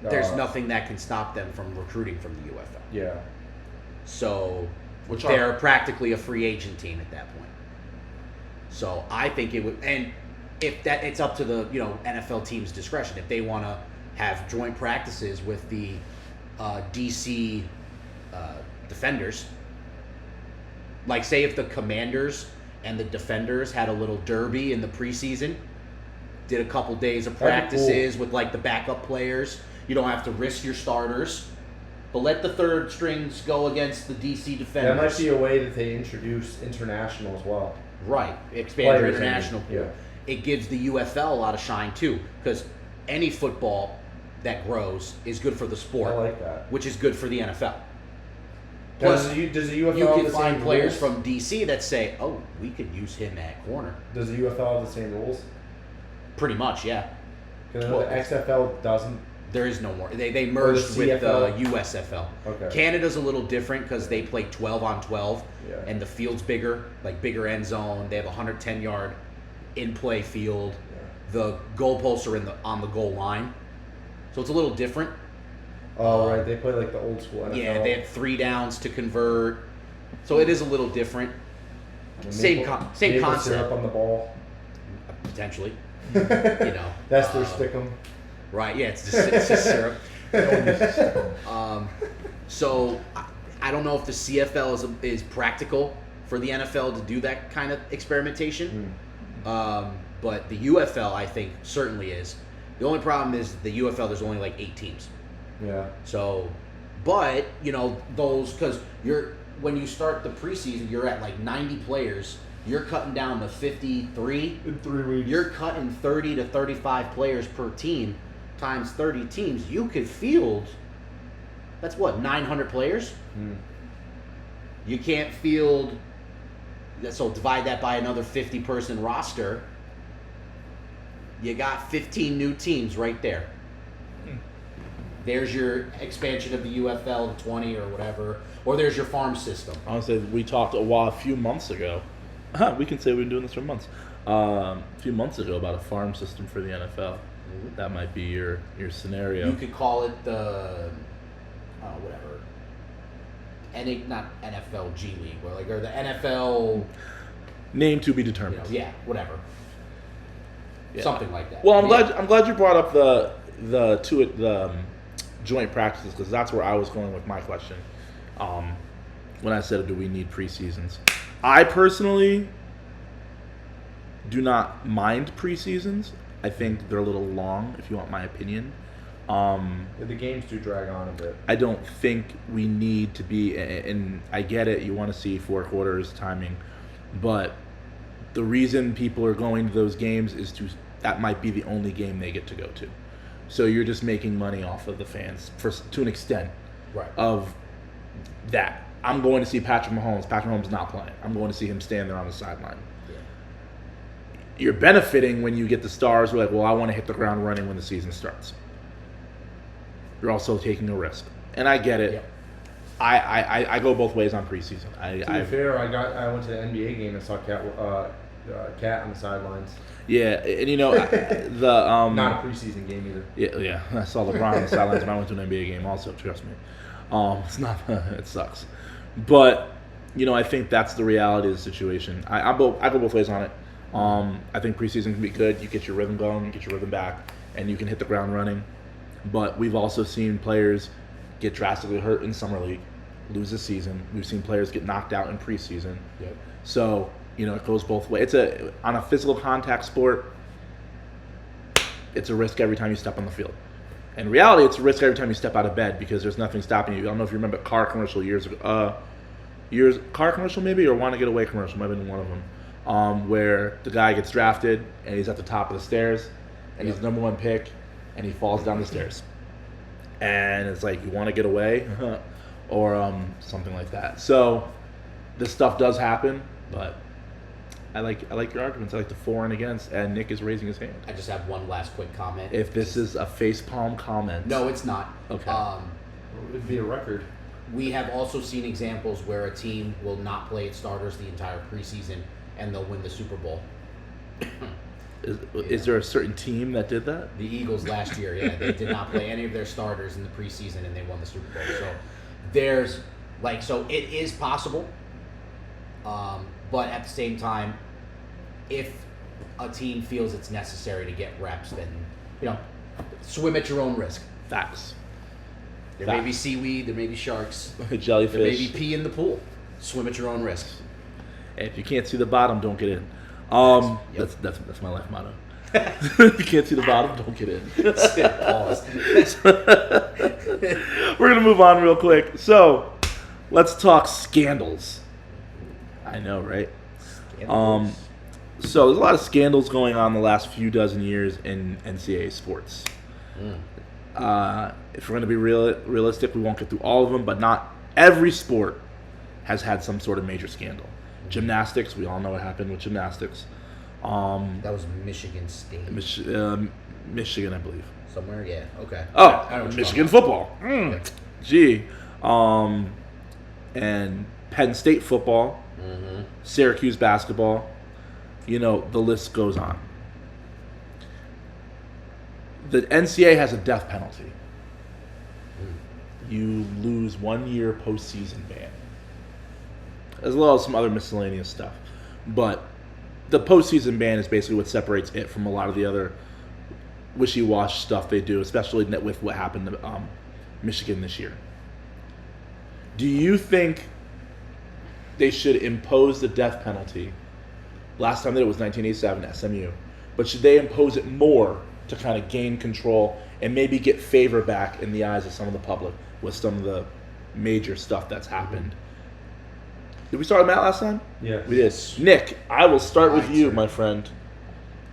There's nothing that can stop them from recruiting from the UFL. Yeah. So Which they're practically a free agent team at that point. So I think it would, and if that, it's up to the NFL team's discretion if they want to have joint practices with the DC Defenders. Like, say if the Commanders and the Defenders had a little derby in the preseason, did a couple days of practices with like the backup players. You don't have to risk your starters, but let the third strings go against the DC Defenders. That might be a way that they introduce international as well. Right, expand your Players, international pool. yeah. It gives the UFL a lot of shine too, because any football that grows is good for the sport, I like that. which is good for the NFL. Does Plus, the UFL you have can the find same players rules? from DC that say, "Oh, we could use him at corner." Does the UFL have the same rules? Pretty much, yeah. Because Well, the XFL doesn't. There is no more. They merged with the CFL? USFL. Okay. Canada's a little different because they play 12 on 12, Yeah. and the field's bigger, like bigger end zone. They have a 110-yard in-play field. The goalposts are on the goal line, so it's a little different. Oh right, they play like the old school NFL. Yeah, they have 3 downs to convert, so it is a little different. Same Maple concept, syrup on the ball. potentially. That's their stickum. Right? Yeah, it's just syrup. So I don't know if the CFL is practical for the NFL to do that kind of experimentation. But the UFL, I think, certainly is. The only problem is the UFL, there's only like 8 teams. Yeah. So, but, those, because when you start the preseason, you're at like 90 players. You're cutting down to 53. In 3 weeks. You're cutting 30 to 35 players per team times 30 teams. You could field, that's what, 900 players? You can't field, so divide that by another 50-person roster. You got 15 new teams right there. There's your expansion of the UFL to 20 or whatever. Or there's your farm system. Honestly, we talked a few months ago. We can say we've been doing this for months. A few months ago about a farm system for the NFL. That might be your scenario. You could call it the, whatever. Not NFL G League, or the NFL. Name to be determined. Yeah, whatever. Yeah. Something like that. Well, I'm glad you brought up the joint practices, because that's where I was going with my question. When I said, do we need preseasons? I personally do not mind preseasons. I think they're a little long, if you want my opinion. The games do drag on a bit. I don't think we need to be, and I get it, you want to see 4 quarters timing, but the reason people are going to those games is that might be the only game they get to go to. So you're just making money off of the fans to an extent. Right. Of that. I'm going to see Patrick Mahomes. Patrick Mahomes is not playing. I'm going to see him stand there on the sideline. Yeah. You're benefiting when you get the stars who are like, well, I want to hit the ground running when the season starts. You're also taking a risk. And I get it. Yep. I go both ways on preseason. To be fair, I went to the NBA game and saw Cat on the sidelines. Yeah, and the Not a preseason game either. Yeah. I saw LeBron on the sidelines when I went to an NBA game. Also, trust me, it's not. It sucks, but I think that's the reality of the situation. I go both ways on it. I think preseason can be good. You get your rhythm going, you get your rhythm back, and you can hit the ground running. But we've also seen players get drastically hurt in summer league, lose a season. We've seen players get knocked out in preseason. Yep. So it goes both ways. On a physical contact sport. It's a risk every time you step on the field. In reality, it's a risk every time you step out of bed because there's nothing stopping you. I don't know if you remember a car commercial years ago. Car commercial maybe, or Want to Get Away commercial, might have been one of them, where the guy gets drafted and he's at the top of the stairs and he's the number one pick and he falls down the stairs. And it's like, you want to get away? Or something like that. So this stuff does happen, but I like your arguments. I like the for and against, and Nick is raising his hand. I just have one last quick comment. If this is a facepalm comment. No, it's not. Okay. It'd be a record. We have also seen examples where a team will not play its starters the entire preseason and they'll win the Super Bowl. Is there a certain team that did that? The Eagles last year, yeah, they did not play any of their starters in the preseason and they won the Super Bowl. So it is possible. But at the same time, if a team feels it's necessary to get reps, then swim at your own risk. Facts. There may be seaweed, there may be sharks, Jellyfish. there may be pee in the pool. Swim at your own risk. If you can't see the bottom, don't get in. Yep. That's my life motto. If you can't see the bottom, don't get in. Pause. We're gonna move on real quick. So, let's talk scandals. I know, right? So there's a lot of scandals going on the last few dozen years in NCAA sports. If we're going to be realistic, we won't get through all of them, but not every sport has had some sort of major scandal. Gymnastics, we all know what happened with gymnastics. That was Michigan State. Michigan, I believe. Somewhere, yeah. Okay. Oh, Michigan football. Yeah. Gee. And Penn State football. Mm-hmm. Syracuse basketball. The list goes on. The NCAA has a death penalty. You lose 1 year postseason ban, as well as some other miscellaneous stuff. But the postseason ban is basically what separates it from a lot of the other wishy-washy stuff they do, especially with what happened to Michigan this year. Do you think they should impose the death penalty? Last time they did it was 1987, SMU. But should they impose it more to kind of gain control and maybe get favor back in the eyes of some of the public with some of the major stuff that's happened? Did we start with Matt last time? Yeah. We did. Nick, I will start with you, sir. my friend.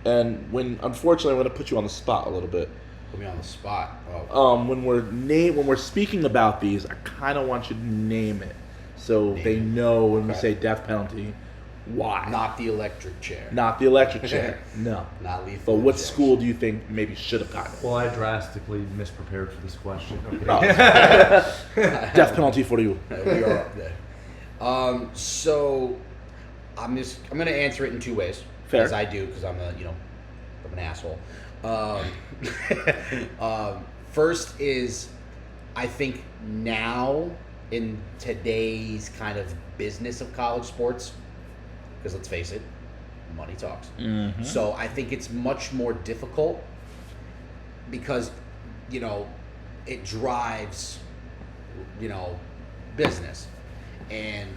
And unfortunately, I'm going to put you on the spot a little bit. Put me on the spot. Oh. When we're speaking about these, I kind of want you to name it so Name they it. know when we Okay. say death penalty, why. Not the electric chair. Not the electric chair. No. Not lethal. But what injection. school do you think maybe should have gotten it? Well, I drastically misprepared for this question. No. Death penalty for you. We are up there. So I'm gonna answer it in two ways. Fair. As I do, because I'm an asshole. First is, I think now in today's kind of business of college sports, because let's face it, money talks. Mm-hmm. So I think it's much more difficult because, it drives, business. And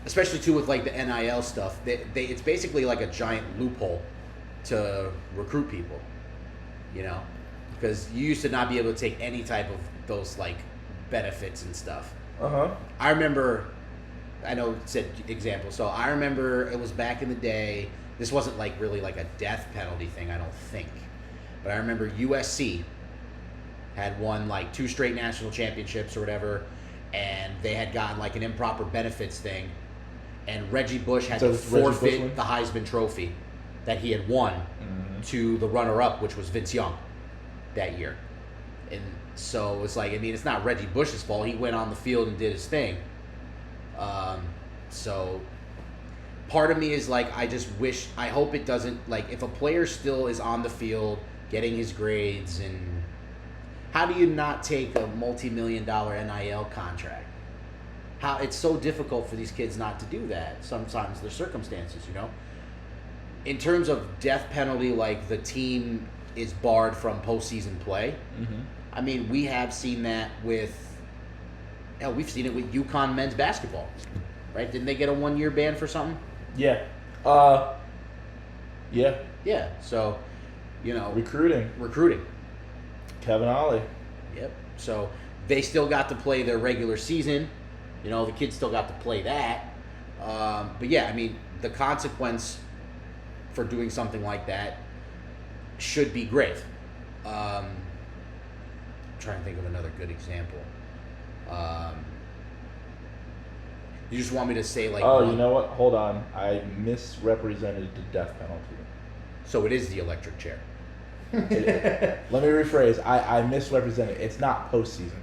especially too with like the NIL stuff, it's basically like a giant loophole to recruit people, because you used to not be able to take any type of those like benefits and stuff. I remember, I know it said example, so I remember it was back in the day. This wasn't like really like a death penalty thing, I don't think, but I remember USC had won like 2 straight national championships or whatever, and they had gotten like an improper benefits thing, and Reggie Bush had to forfeit the Heisman Trophy that he had won to the runner-up, which was Vince Young that year. And so it's like, it's not Reggie Bush's fault. He went on the field and did his thing. So part of me is like, I hope it doesn't, like, if a player still is on the field getting his grades, and how do you not take a multi-million-dollar NIL contract? How it's so difficult for these kids not to do that. Sometimes their circumstances, in terms of death penalty, like the team is barred from postseason play. Mm-hmm. I mean, we have seen that we've seen it with UConn men's basketball, right? Didn't they get a 1-year ban for something? Yeah. Yeah. Yeah. So, recruiting. Kevin Ollie. Yep. So they still got to play their regular season. The kids still got to play that. But yeah, I mean, the consequence for doing something like that should be grave. I'm trying to think of another good example. You just want me to say like? Oh, you know what? Hold on. I misrepresented the death penalty. So it is the electric chair. Let me rephrase. I misrepresented. It's not postseason.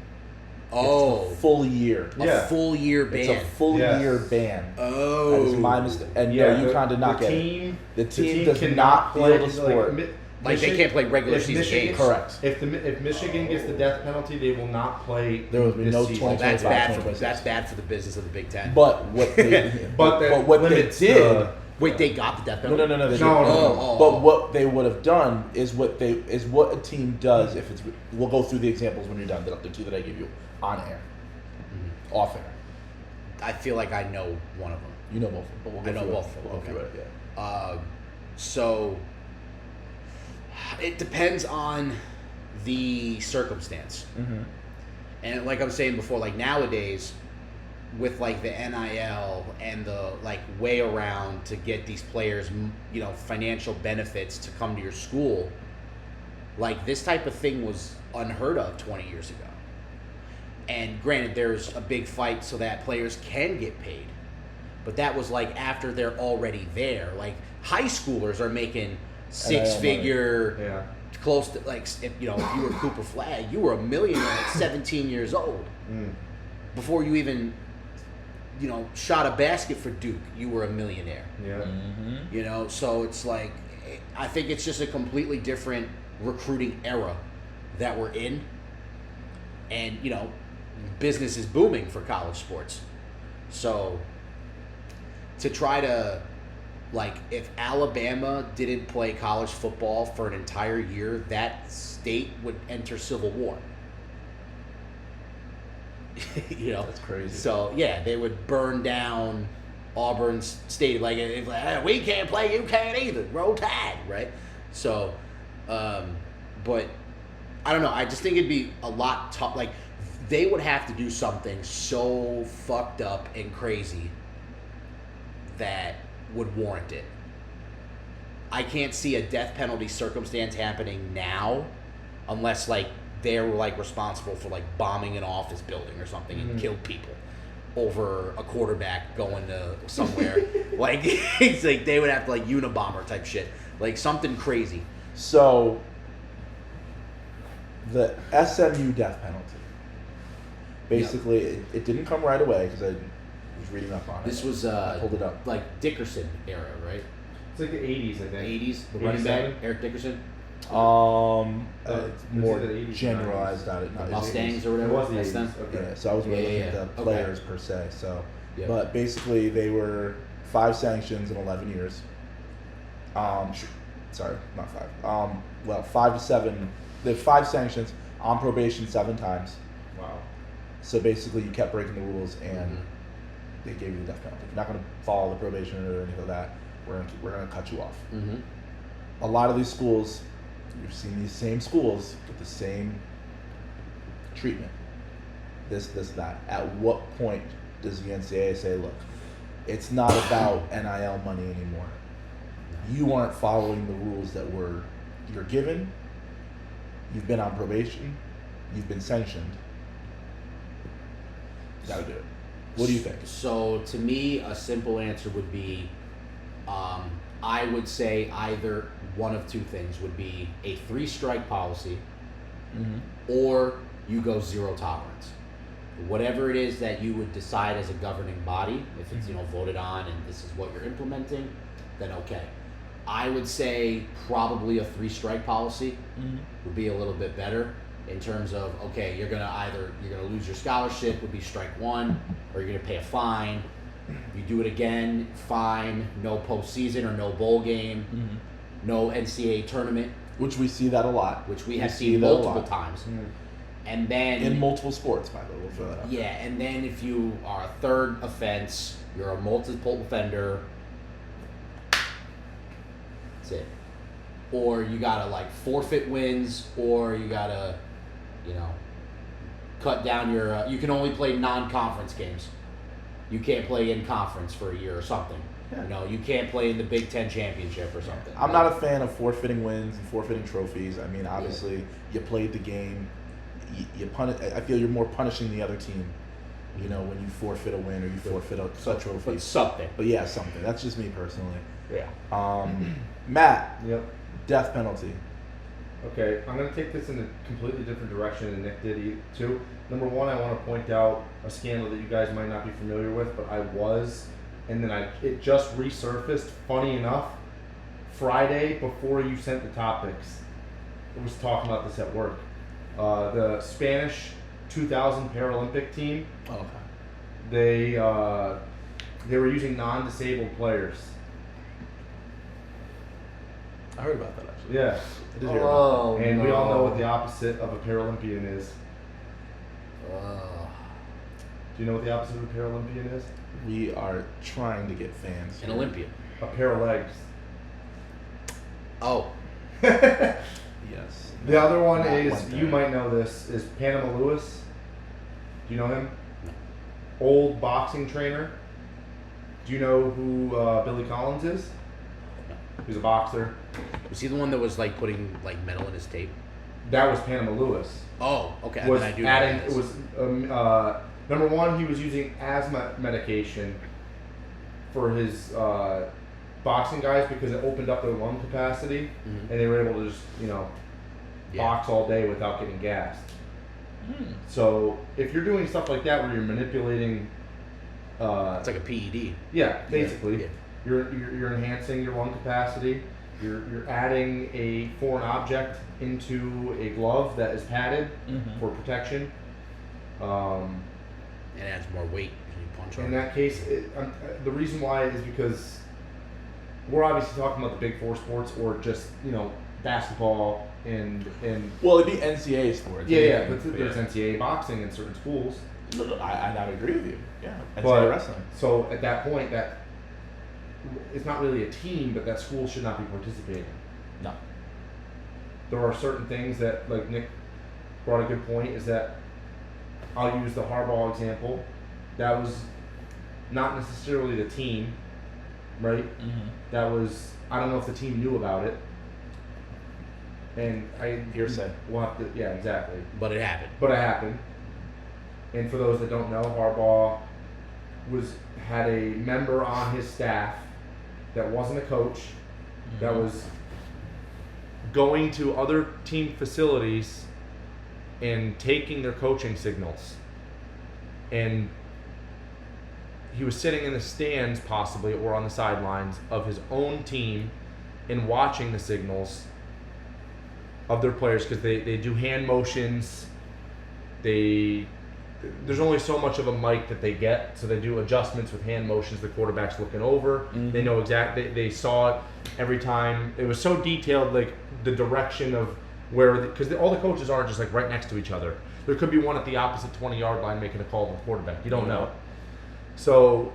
Oh, it's a full year. A full year ban. It's a full year ban. Oh, that is my mistake. And UConn did not get it. The team does not play the sport. Like they can't play regular season games. Correct. If Michigan gets the death penalty, they will not play. There will be no season. 20. That's bad for the business of the Big Ten. But what they what they did. Wait, they got the death penalty? No. No. But what they would have done is what a team does if it's. We'll go through the examples when you're done. The two that I give you on air, off air. I feel like I know one of them. You know both of them, but we'll go I know through both it. of them. We'll go through it. Yeah. So it depends on the circumstance. Mm-hmm. And like I was saying before, like nowadays, with like the NIL and the like way around to get these players, financial benefits to come to your school, like this type of thing was unheard of 20 years ago. And granted, there's a big fight so that players can get paid, but that was like after they're already there. Like high schoolers are making six-figure, close to like if you were Cooper Flagg, you were a millionaire at 17 years old. Before you even shot a basket for Duke, you were a millionaire. Yeah. Mm-hmm. So it's like I think it's just a completely different recruiting era that we're in, and business is booming for college sports. So to try to, like, if Alabama didn't play college football for an entire year, that state would enter civil war. That's crazy. So yeah, they would burn down Auburn's stadium. Like, if we can't play, you can't either. Roll Tide, right? So, but I don't know. I just think it'd be a lot tough. Like, they would have to do something so fucked up and crazy that would warrant it. I can't see a death penalty circumstance happening now unless, like, they're, like, responsible for, like, bombing an office building or something and killed people over a quarterback going to somewhere. Like, it's like they would have to, like, Unabomber type shit. Like, something crazy. So, the SMU death penalty. Basically, it didn't come right away because I was reading up on it. This was I pulled it up. like Dickerson era, right? It's like the 80s, I think. 80s, the running back, 87? Eric Dickerson, It's was more it the 80s, generalized on it. the Not as Mustangs 80s. or whatever. It was the That's 80s. them. Okay. Yeah, so I was really looking at the Okay. players per se. So, Yeah. but basically, they were 5 sanctions in 11 years. Sorry, not 5. 5 to 7. They had 5 sanctions on probation 7 times. Wow. So basically, you kept breaking the rules, and they gave you the death penalty. If you're not going to follow the probation or anything like that, we're going to cut you off. Mm-hmm. A lot of these schools, you've seen these same schools with the same treatment. This, that. At what point does the NCAA say, look, it's not about NIL money anymore. You aren't following the rules that you're given. You've been on probation. You've been sanctioned. You gotta do it. What do you think? So to me, a simple answer would be, I would say either one of two things would be a 3-strike policy, or you go 0 tolerance. whatever it is that you would decide as a governing body, if it's voted on and this is what you're implementing, then okay. I would say probably a 3-strike policy would be a little bit better in terms of, okay, you're gonna lose your scholarship, would be strike 1, or you're gonna pay a fine. If you do it again, fine, no postseason or no bowl game, no NCAA tournament, which we see that a lot. Which we have seen multiple times. And then in multiple sports, by the way, we'll throw that out. Yeah, and then if you are a third offense, you're a multiple offender. That's it. Or you gotta like forfeit wins, or you gotta, cut down your. You can only play non-conference games. You can't play in conference for a year or something. Yeah. You can't play in the Big Ten championship or something. I'm not a fan of forfeiting wins and forfeiting trophies. I mean, obviously, you played the game. You punish. I feel you're more punishing the other team, when you forfeit a win or you forfeit a trophy. But something. But yeah, something. That's just me personally. Yeah. Matt. Yep. Death penalty. Okay, I'm going to take this in a completely different direction than Nick did too. Number one, I want to point out a scandal that you guys might not be familiar with, but I was, and then it just resurfaced. Funny enough, Friday before you sent the topics, I was talking about this at work. The Spanish 2000 Paralympic team. Okay. They were using non-disabled players. I heard about that actually. Yeah. I did hear about that. And we all know what the opposite of a Paralympian is. Do you know what the opposite of a Paralympian is? We are trying to get fans. An Olympian. A pair of legs. Oh. Yes. The other one is, you might know this, is Panama Lewis. Do you know him? No. Old boxing trainer. Do you know who Billy Collins is? No. He's a boxer. Was he the one that was like putting like metal in his tape? That was Panama Lewis. Oh, okay. Was then I do adding, know it was number one, he was using asthma medication for his boxing guys because it opened up their lung capacity, and they were able to just box all day without getting gassed. So if you're doing stuff like that where you're manipulating, it's like a PED. Yeah, basically, Yeah. You're enhancing your lung capacity. You're adding a foreign object into a glove that is padded for protection. It adds more weight when you punch In on that case, the reason why is because we're obviously talking about the big four sports, or just basketball and well, it'd be NCAA sports. yeah, but there's NCAA boxing in certain schools. I agree with you. Yeah, NCAA But, wrestling. So at that point, that it's not really a team, but that school should not be participating. No. There are certain things that, like Nick brought a good point, is that I'll use the Harbaugh example. That was not necessarily the team, right? That was, I don't know if the team knew about it. And Hearsay. We'll have to, yeah, exactly. But it happened. But it happened. And for those that don't know, Harbaugh had a member on his staff that wasn't a coach, that was going to other team facilities and taking their coaching signals. And he was sitting in the stands, possibly, or on the sidelines of his own team and watching the signals of their players, because they do hand motions. There's only so much of a mic that they get, so they do adjustments with hand motions. The quarterback's looking over. They know exactly. They saw it every time. It was so detailed, like the direction of where, because all the coaches aren't just like right next to each other. There could be one at the opposite 20-yard line making a call to the quarterback. You don't know. So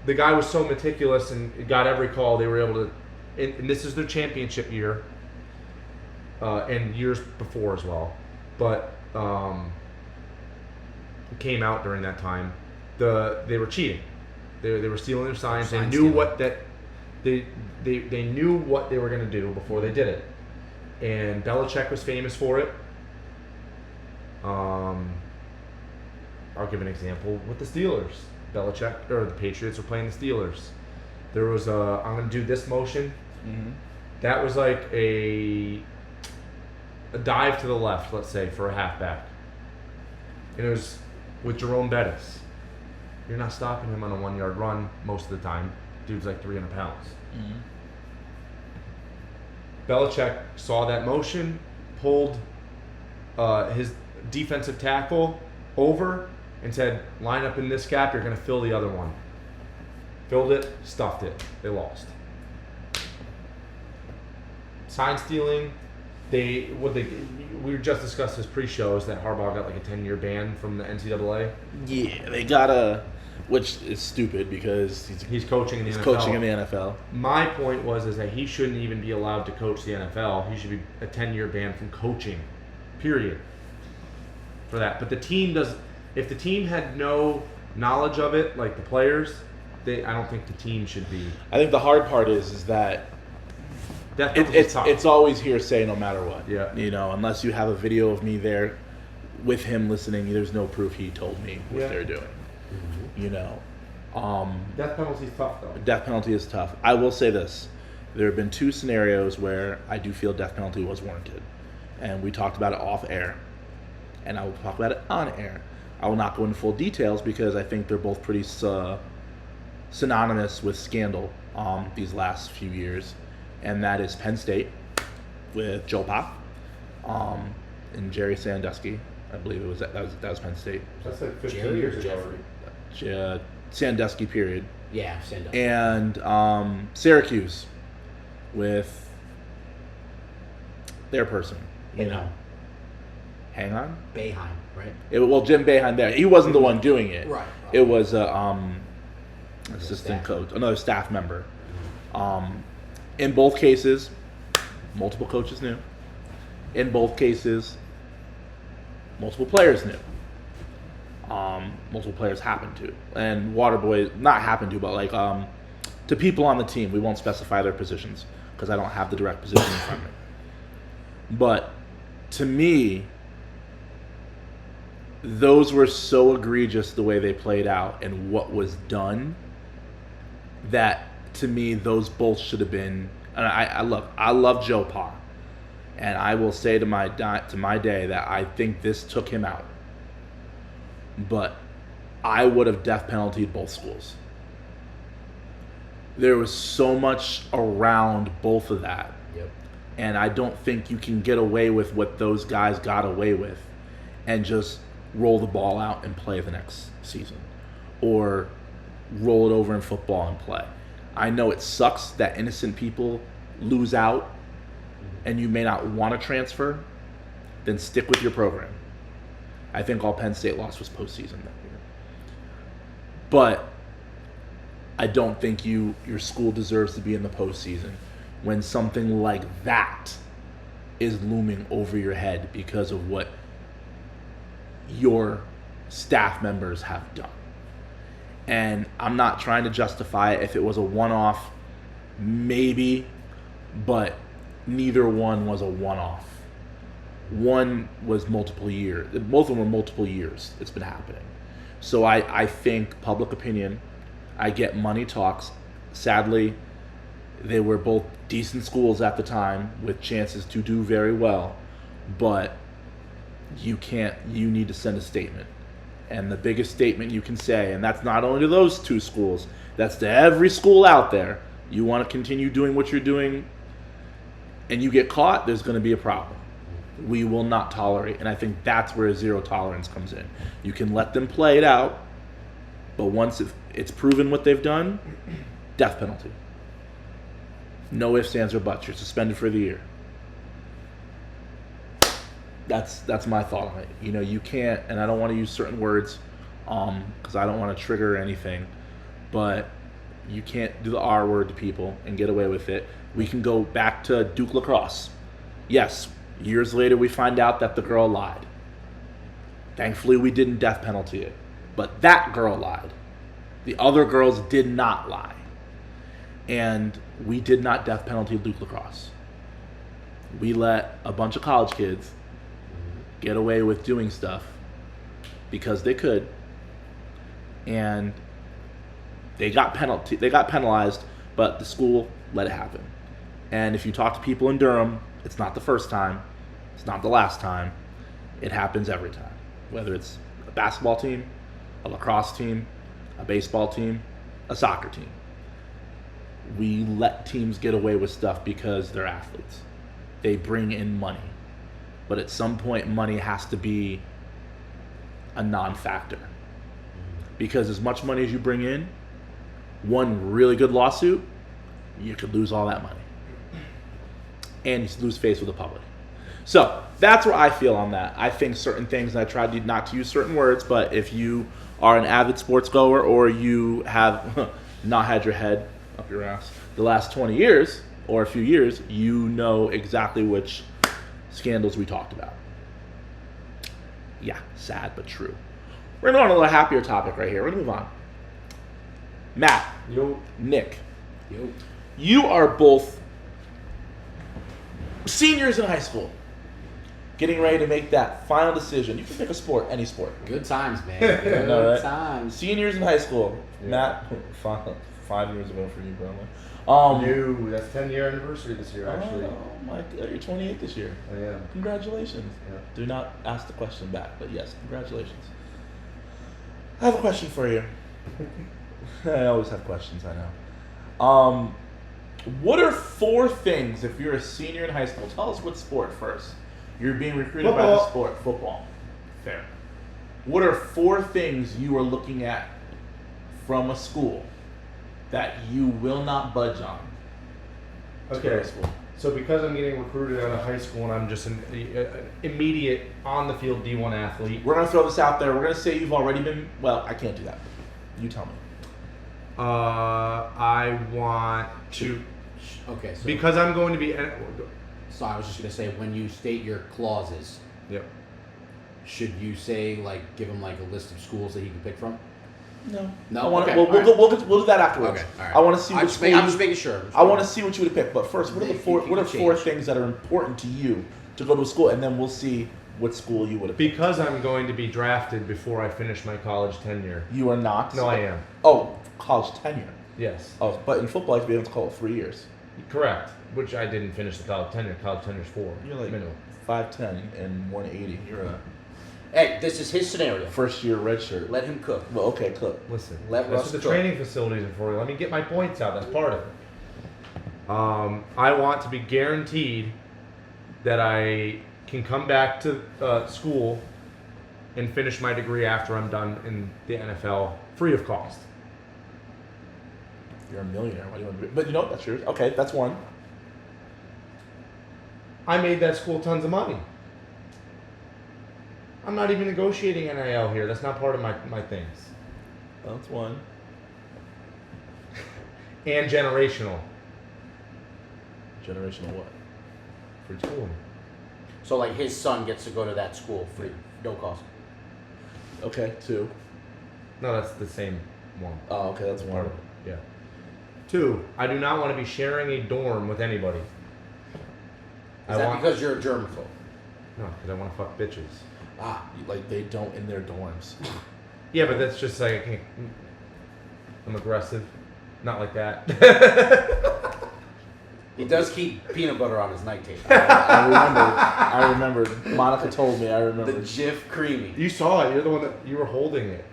the guy was so meticulous and got every call. They were able to, and this is their championship year, and years before as well. But it came out during that time. They were cheating. They were stealing their signs. They knew what that they knew what they were going to do before they did it. And Belichick was famous for it. I'll give an example with the Steelers. Belichick, or the Patriots, were playing the Steelers. There was I'm going to do this motion. That was like a dive to the left, let's say, for a halfback. And it was with Jerome Bettis. You're not stopping him on a 1-yard run most of the time. Dude's like 300 pounds. Belichick saw that motion, pulled his defensive tackle over, and said, line up in this gap, you're going to fill the other one. Filled it, stuffed it. They lost. Sign stealing. We just discussed this pre-shows that Harbaugh got like a 10-year ban from the NCAA. Yeah, they got which is stupid because he's coaching in the NFL. Coaching in the NFL. My point is that he shouldn't even be allowed to coach the NFL. He should be a 10-year ban from coaching, period, for that. But the team does. If the team had no knowledge of it, like the players, I don't think the team should be. I think the hard part is that it's always hearsay no matter what. Yeah. Unless you have a video of me there with him listening, there's no proof he told me what they're doing. Death penalty is tough, though. Death penalty is tough. I will say this. There have been 2 scenarios where I do feel death penalty was warranted. And we talked about it off air. And I will talk about it on air. I will not go into full details because I think they're both pretty synonymous with scandal these last few years. And that is Penn State with Joe Pa and Jerry Sandusky. I believe that was Penn State. That's like 15 years ago. Sandusky period. Yeah, Sandusky. And Syracuse with their person, Hang on? Boeheim, right? Jim Boeheim there. He wasn't the one doing it. Right. It was assistant coach, another staff member. In both cases, multiple coaches knew. In both cases, multiple players knew. Multiple players happened to. And Waterboy, not happened to, but to people on the team, we won't specify their positions because I don't have the direct position in front of me. But to me, those were so egregious the way they played out and what was done that to me those both should have been. And I love Joe Pa, and I will say to my day that I think this took him out. But I would have death penaltyed both schools. There was so much around both of that. Yep. And I don't think you can get away with what those guys got away with and just roll the ball out and play the next season or roll it over in football and play. I know it sucks that innocent people lose out and you may not want to transfer, then stick with your program. I think all Penn State lost was postseason that year. But I don't think your school deserves to be in the postseason when something like that is looming over your head because of what your staff members have done. And I'm not trying to justify it. If it was a one-off, maybe, but neither one was a one-off. One was multiple years. Both of them were multiple years it's been happening. So I think public opinion, I get money talks. Sadly, they were both decent schools at the time with chances to do very well, but you need to send a statement. And the biggest statement you can say, and that's not only to those 2 schools, that's to every school out there. You want to continue doing what you're doing and you get caught, there's going to be a problem. We will not tolerate. And I think that's where zero tolerance comes in. You can let them play it out, but once it's proven what they've done, death penalty. No ifs, ands, or buts. You're suspended for the year. That's my thought on it. You can't, and I don't want to use certain words because I don't want to trigger anything, but you can't do the R word to people and get away with it. We can go back to Duke lacrosse. Yes, years later we find out that the girl lied. Thankfully we didn't death penalty it, but that girl lied. The other girls did not lie. And we did not death penalty Duke lacrosse. We let a bunch of college kids get away with doing stuff because they could, and they got penalized, but the school let it happen. And if you talk to people in Durham, it's not the first time, it's not the last time. It happens every time, whether it's a basketball team, a lacrosse team, a baseball team, a soccer team. We let teams get away with stuff because they're athletes. They bring in money. But at some point, money has to be a non-factor. Because as much money as you bring in, one really good lawsuit, you could lose all that money. And you lose face with the public. So that's where I feel on that. I think certain things, and I tried not to use certain words, but if you are an avid sports goer or you have not had your head up your ass the last 20 years or a few years, you know exactly which scandals we talked about. Yeah, sad but true. We're going to go on a little happier topic right here. We're going to move on. Matt, Yo. Nick, Yo. you are both seniors in high school, getting ready to make that final decision. You can pick a sport, any sport. Good times, man. Good know, right? times. Seniors in high school. Yeah. Matt, 5 years ago for you, bro. No, that's 10-year anniversary this year, actually. Oh my God, you're 28 this year. I am. Congratulations. Yeah. Do not ask the question back, but yes, congratulations. I have a question for you. I always have questions, I know. What are 4 things, if you're a senior in high school, tell us what sport first. You're being recruited by the Football. sport, football. Fair. What are 4 things you are looking at from a school that you will not budge on? to go Okay. to school? So because I'm getting recruited out of high school and I'm just an immediate on the field D1 athlete, We're going to throw this out there. We're going to say you've already been, well, I can't do that. You tell me. I want to, Okay, so, because I'm going to be. so I was just gonna say, when you state your clauses, Yep. should you say, like, give him like a list of schools that he can pick from? No. No? I want Okay, we'll, all right. we'll do that afterwards. Okay, all right. I want to see I'm what just, school I'm you- just making sure. I want to see what you would have picked. But first, what are the You four? can What are 4 change. things that are important to you to go to a school, and then we'll see what school you would have picked. Because I'm going to be drafted before I finish my college tenure. You are not. No, I am. Oh, college tenure. Yes. Oh, but in football, you have to be able to call it 3 years. Correct. Which I didn't finish the college tenure. College tenure's 4. You're like minimum. 5'10" and 180. You're a Hey, this is his scenario. first year red shirt. Let him cook. Well, okay, cook. Listen, Let that's Russ what the cook. training facilities are for. Let me get my points out. That's part of it. I want to be guaranteed that I can come back to school and finish my degree after I'm done in the NFL free of cost. You're a millionaire. Why do you want to be? But you know what? That's yours. Okay, that's one. I made that school tons of money. I'm not even negotiating NIL here. That's not part of my things. That's one. And generational. Generational what? Free schooling. So, like, his son gets to go to that school free, no cost. Okay, 2. No, that's the same one. Oh, okay, that's Part one. of it. Yeah. 2, I do not want to be sharing a dorm with anybody. Is that because you're a germaphobe? No, because I want to fuck bitches. Ah, Like they don't in their dorms. Yeah, but that's just like I can't. I'm aggressive. Not like that. he does keep peanut butter on his night table. I remember. Monica told me. I The remember. Jif Creamy. You saw it. You're the one that you were holding it.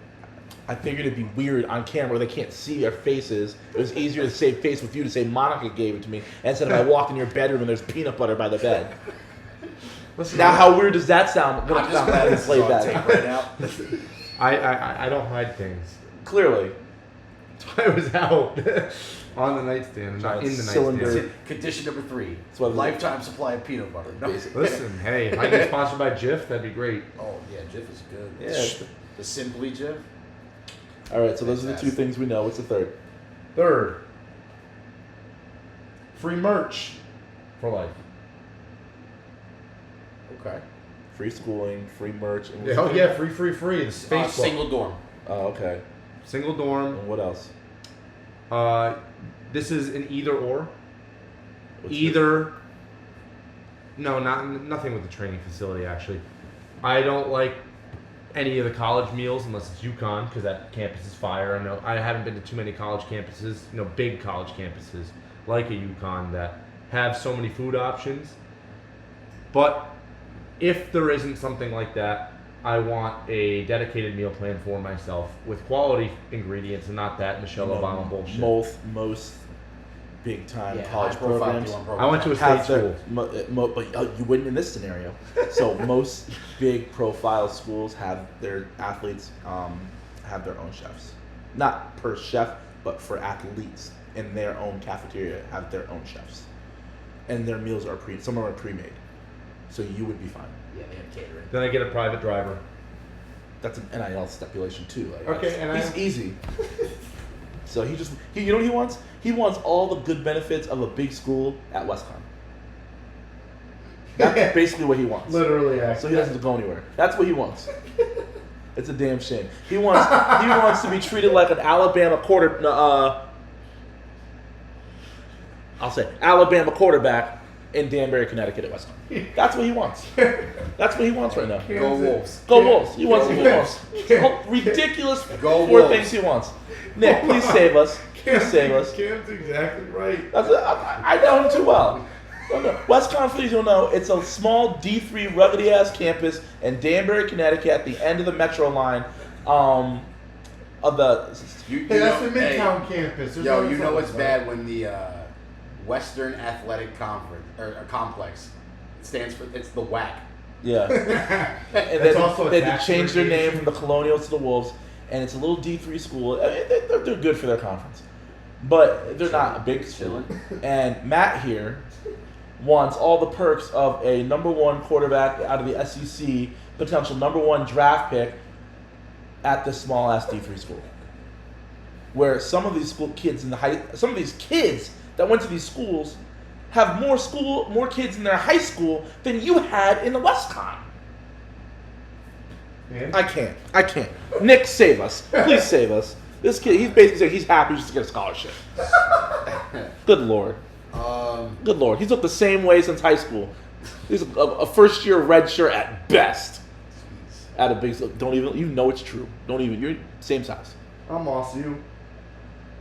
I figured it'd be weird on camera where they can't see our faces. It was easier to save face with you to say Monica gave it to me instead of I walked in your bedroom and there's peanut butter by the bed. Listen, Now, how weird does that sound? I'm just glad this is play on that. tape right now. I don't hide things. Clearly. That's why I was out on the nightstand, not in the Cylinder. nightstand. Condition number 3. what it is. Lifetime supply of peanut butter. No. Listen, hey, if I get sponsored by Jif, that'd be great. Oh, yeah, Jif is good. Yeah. The Simply Jif. All right, so those are the 2 Fantastic. things we know. What's the third? Third, free merch for life. Okay. Free schooling, free merch. And Oh yeah, free. The Facebook. Single dorm. Oh, okay. Single dorm. And what else? This is an either or. What's Either. No, nothing with the training facility actually. I don't like any of the college meals unless it's UConn because that campus is fire. I know I haven't been to too many college campuses, big college campuses like a UConn that have so many food options. But if there isn't something like that, I want a dedicated meal plan for myself with quality ingredients and not that Michelle Obama bullshit. Most big time college high-profile programs D1 programs. I went to a state have school. their, but you wouldn't in this scenario. So most big profile schools have their athletes have their own chefs, not per chef, but for athletes in their own cafeteria have their own chefs, and their meals are some are pre-made, so you would be fine. Yeah, they have catering. Then I get a private driver. That's an NIL stipulation too. Like, Okay, and he's easy. So you know what he wants? He wants all the good benefits of a big school at WestCon. That's basically what he wants. Literally, So he doesn't have to go anywhere. That's what he wants. It's a damn shame. He wants to be treated like an Alabama Alabama quarterback in Danbury, Connecticut at WestCon. That's what he wants. That's what he wants right now. Go Wolves. Go Wolves. He wants. Ridiculous Go four Wolves. things he wants. Nick, please save us. Please save us. Cam's exactly right. I know him too well. WestCon, for those who don't know, it's a small D3 ruggedy ass campus in Danbury, Connecticut, at the end of the metro line. Of the Hey, that's the Midtown campus. There's Yo, no you know what's something, bad when the Western Athletic Conference or Complex stands for? It's the WAC. yeah. And That's also a they had tax to change their name abbreviation. from the Colonials to the Wolves, and it's a little D3 school. I mean, they're good for their conference, but they're not a big school. And Matt here wants all the perks of a number one quarterback out of the SEC, potential number one draft pick at this small ass D3 school, where some of these kids that went to these schools have more kids in their high school than you had in the WestCon. And? I can't. Nick, save us. Please save us. This kid, he's basically saying he's happy just to get a scholarship. Good Lord. Good Lord. He's looked the same way since high school. He's a first year red shirt at best. At a big, don't even, you know it's true. Don't even, you're same size. I'll moss you.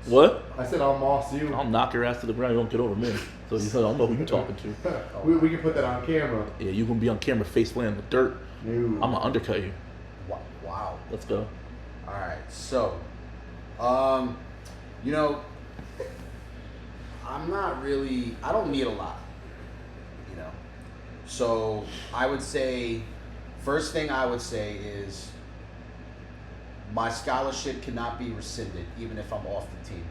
What? I said I'll moss you. I'll knock your ass to the ground. You won't get over me. So you don't know who you're talking to. we can put that on camera. Yeah, you're going to be on camera face playing in the dirt. No. I'm going to undercut you. Wow. Let's go. All right. So, you know, I don't need a lot, you know. So I would say, first thing I would say is my scholarship cannot be rescinded even if I'm off the team.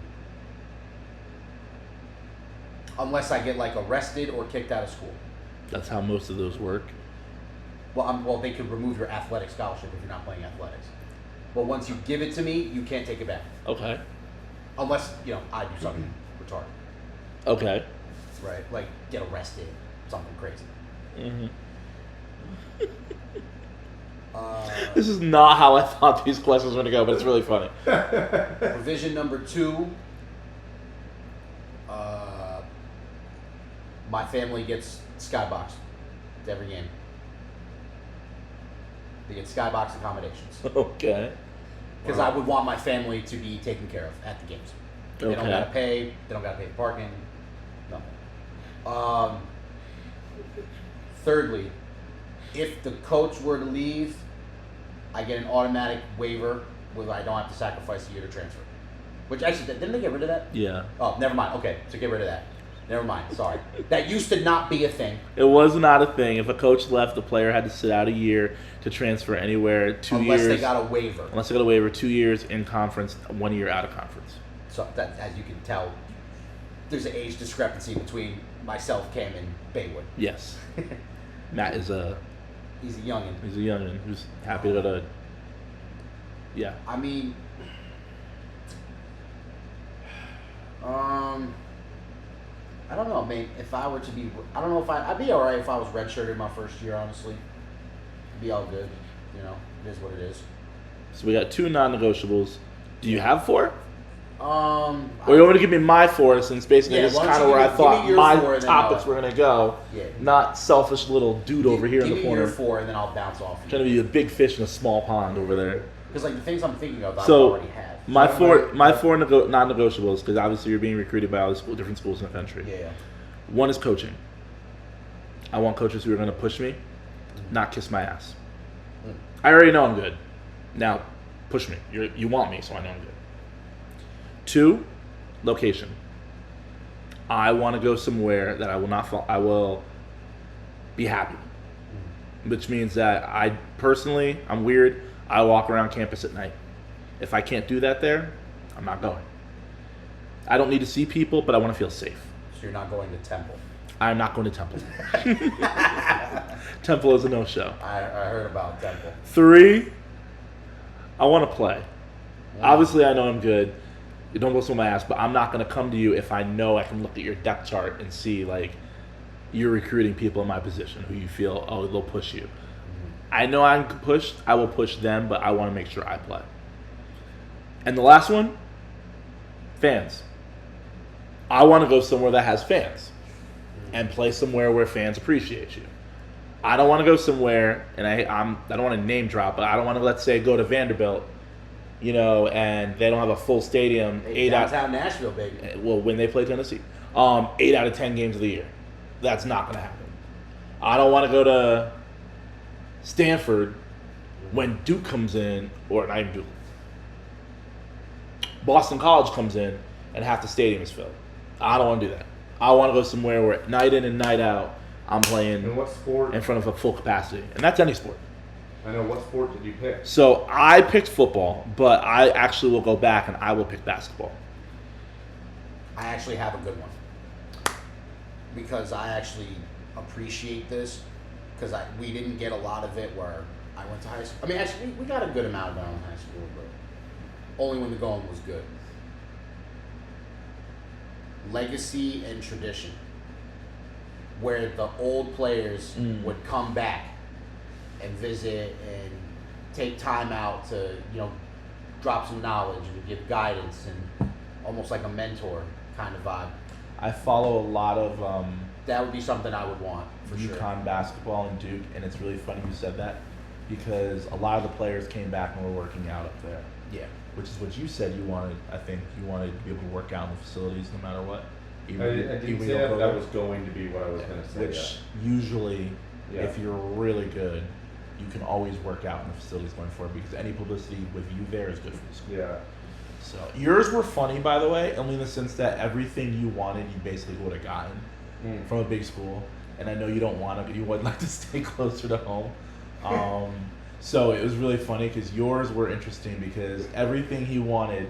Unless I get like arrested or kicked out of school. That's how most of those work. Well, they could remove your athletic scholarship if you're not playing athletics. But once you give it to me, you can't take it back. Okay. Unless, you know, I do something retarded. Okay. Right? Like get arrested, something crazy. Mm-hmm. Uh, This is not how I thought these questions were going to go, but it's really funny. provision number 2, my family gets skybox to every game. They get skybox accommodations. Okay. Because I would want my family to be taken care of at the games. They don't Okay. gotta pay. They don't gotta pay the parking. Nothing. Thirdly, if the coach were to leave, I get an automatic waiver where I don't have to sacrifice a year to transfer. Which actually, didn't they get rid of that? Yeah. Oh, never mind. Okay, so get rid of that. Never mind. Sorry. That used to not be a thing. It was not a thing. If a coach left, the player had to sit out a year to transfer anywhere. 2 Unless years. they got a waiver. Unless they got a waiver, 2 years in conference, 1 year out of conference. So that, as you can tell, there's an age discrepancy between myself, Cam, and Baywood. Yes. Matt is He's a youngin. he's a youngin who's happy to go to. Yeah. I mean, I don't know, man. If I were to be, I don't know if I'd be all right if I was redshirted my first year. Honestly, be all good. You know, it is what it is. So we got 2 non-negotiables. Do you have 4? Or I- you want me to give me my 4, since basically Yeah, this is why don't kind of you where I give me thought your my 4 and then topics I'll- were going to go. Yeah. Not selfish little dude over here in give the me corner. your 4, and then I'll bounce off. Trying to be a big fish in a small pond over there. Because like the things I'm thinking of, I So already have. my So, four non-negotiables, because obviously you're being recruited by all the different schools in the country. Yeah. One is coaching. I want coaches who are going to push me, not kiss my ass. I already know I'm good. Now, push me. You want me, so I know I'm good. 2, location. I want to go somewhere that I will not. I will be happy. Which means that I'm weird. I walk around campus at night. If I can't do that there, I'm not going. I don't need to see people, but I want to feel safe. So you're not going to Temple? I'm not going to Temple. Temple is a no-show. I heard about Temple. 3, I want to play. Obviously, I know I'm good. You don't go my ass, but I'm not going to come to you if I know I can look at your depth chart and see, like, you're recruiting people in my position who you feel, oh, they'll push you. I know I can push. I will push them, but I want to make sure I play. And the last one, fans. I want to go somewhere that has fans and play somewhere where fans appreciate you. I don't want to go somewhere, and I don't want to name drop, but I don't want to, let's say, go to Vanderbilt, and they don't have a full stadium. Downtown Nashville, baby. Well, when they play Tennessee, 8 out of 10 games of the year. That's not going to happen. I don't want to go to Stanford when Duke comes in, or not even Duke. Boston College comes in, and half the stadium is filled. I don't want to do that. I want to go somewhere where night in and night out, I'm playing And what sport? in front of a full capacity. And that's any sport. I know. What sport did you pick? So I picked football, but I actually will go back and I will pick basketball. I actually have a good one. Because I actually appreciate this. Because we didn't get a lot of it where I went to high school. I mean, actually, we got a good amount of it in high school, but only when the going was good. Legacy and tradition. Where the old players would come back and visit and take time out to, drop some knowledge and give guidance and almost like a mentor kind of vibe. I follow a lot of That would be something I would want for sure. UConn basketball and Duke, and it's really funny you said that because a lot of the players came back and were working out up there. Yeah. Which is what you said you wanted. I think you wanted to be able to work out in the facilities no matter what. I didn't say that, but that was going to be what I was going to say. Which usually, Yeah. if you're really good, you can always work out in the facilities going forward because any publicity with you there is good for the school. Yeah. So yours were funny, by the way, only in the sense that everything you wanted, you basically would have gotten from a big school. And I know you don't want to, you would like to stay closer to home. So it was really funny because yours were interesting because everything he wanted.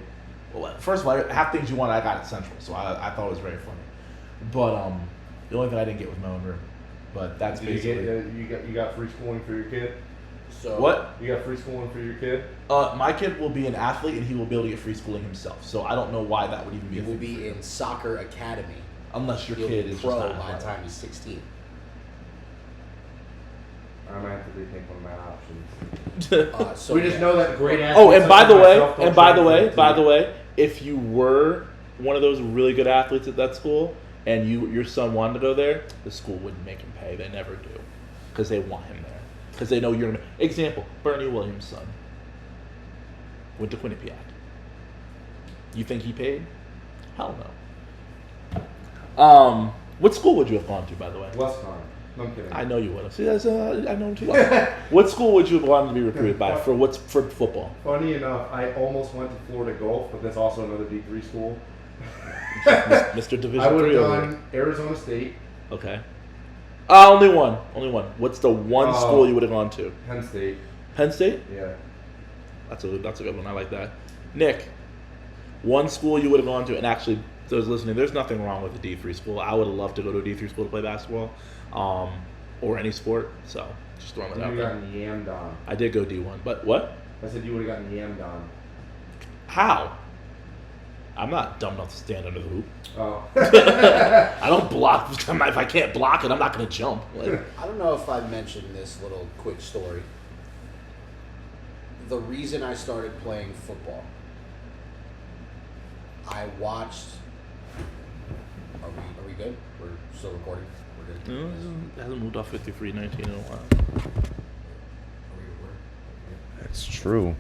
Well, first of all, half things you wanted, I got at Central, so I thought it was very funny. But the only thing I didn't get was my own room. But that's Did basically. you got free schooling for your kid? So What? You got free schooling for your kid? My kid will be an athlete and he will be able to get free schooling himself. So I don't know why that would even be he a will thing be for him. in soccer academy. Unless your He'll kid be is pro just not by the athletic. time he's 16. I might have to rethink one of my options. So we just yeah. know that great athletes. Oh, and by such the as way, myself don't and by the translate way, to- by the way, if you were one of those really good athletes at that school and your son wanted to go there, the school wouldn't make him pay. They never do, because they want him there, because they know you're gonna. Example: Bernie Williams' son went to Quinnipiac. You think he paid? Hell no. What school would you have gone to, by the way? Westcon. No, I'm kidding. I know you would have. See, that's I know him too well. What school would you have wanted to be recruited by for football? Funny enough, I almost went to Florida Gulf, but that's also another D3 school. Mr. Division I would 3 have over done Arizona State, Okay. Only one. What's the one Oh. school you would have gone to? Penn State. Penn State? Yeah. That's a good one. I like that. Nick, one school you would have gone to, and actually, those listening, there's nothing wrong with a D3 school. I would have loved to go to a D3 school to play basketball, or any sport. So just throwing it You out would have there. gotten yammed on. I did go D1, but what? I said you would have gotten yammed on. How? I'm not dumb enough to stand under the hoop. Oh. I don't block. If I can't block it, I'm not going to jump. Like, I don't know if I mentioned this little quick story. The reason I started playing football, I watched. Are we good? We're still recording. We're good. no, it hasn't moved off 53-19 in a while. Are we recording? That's true.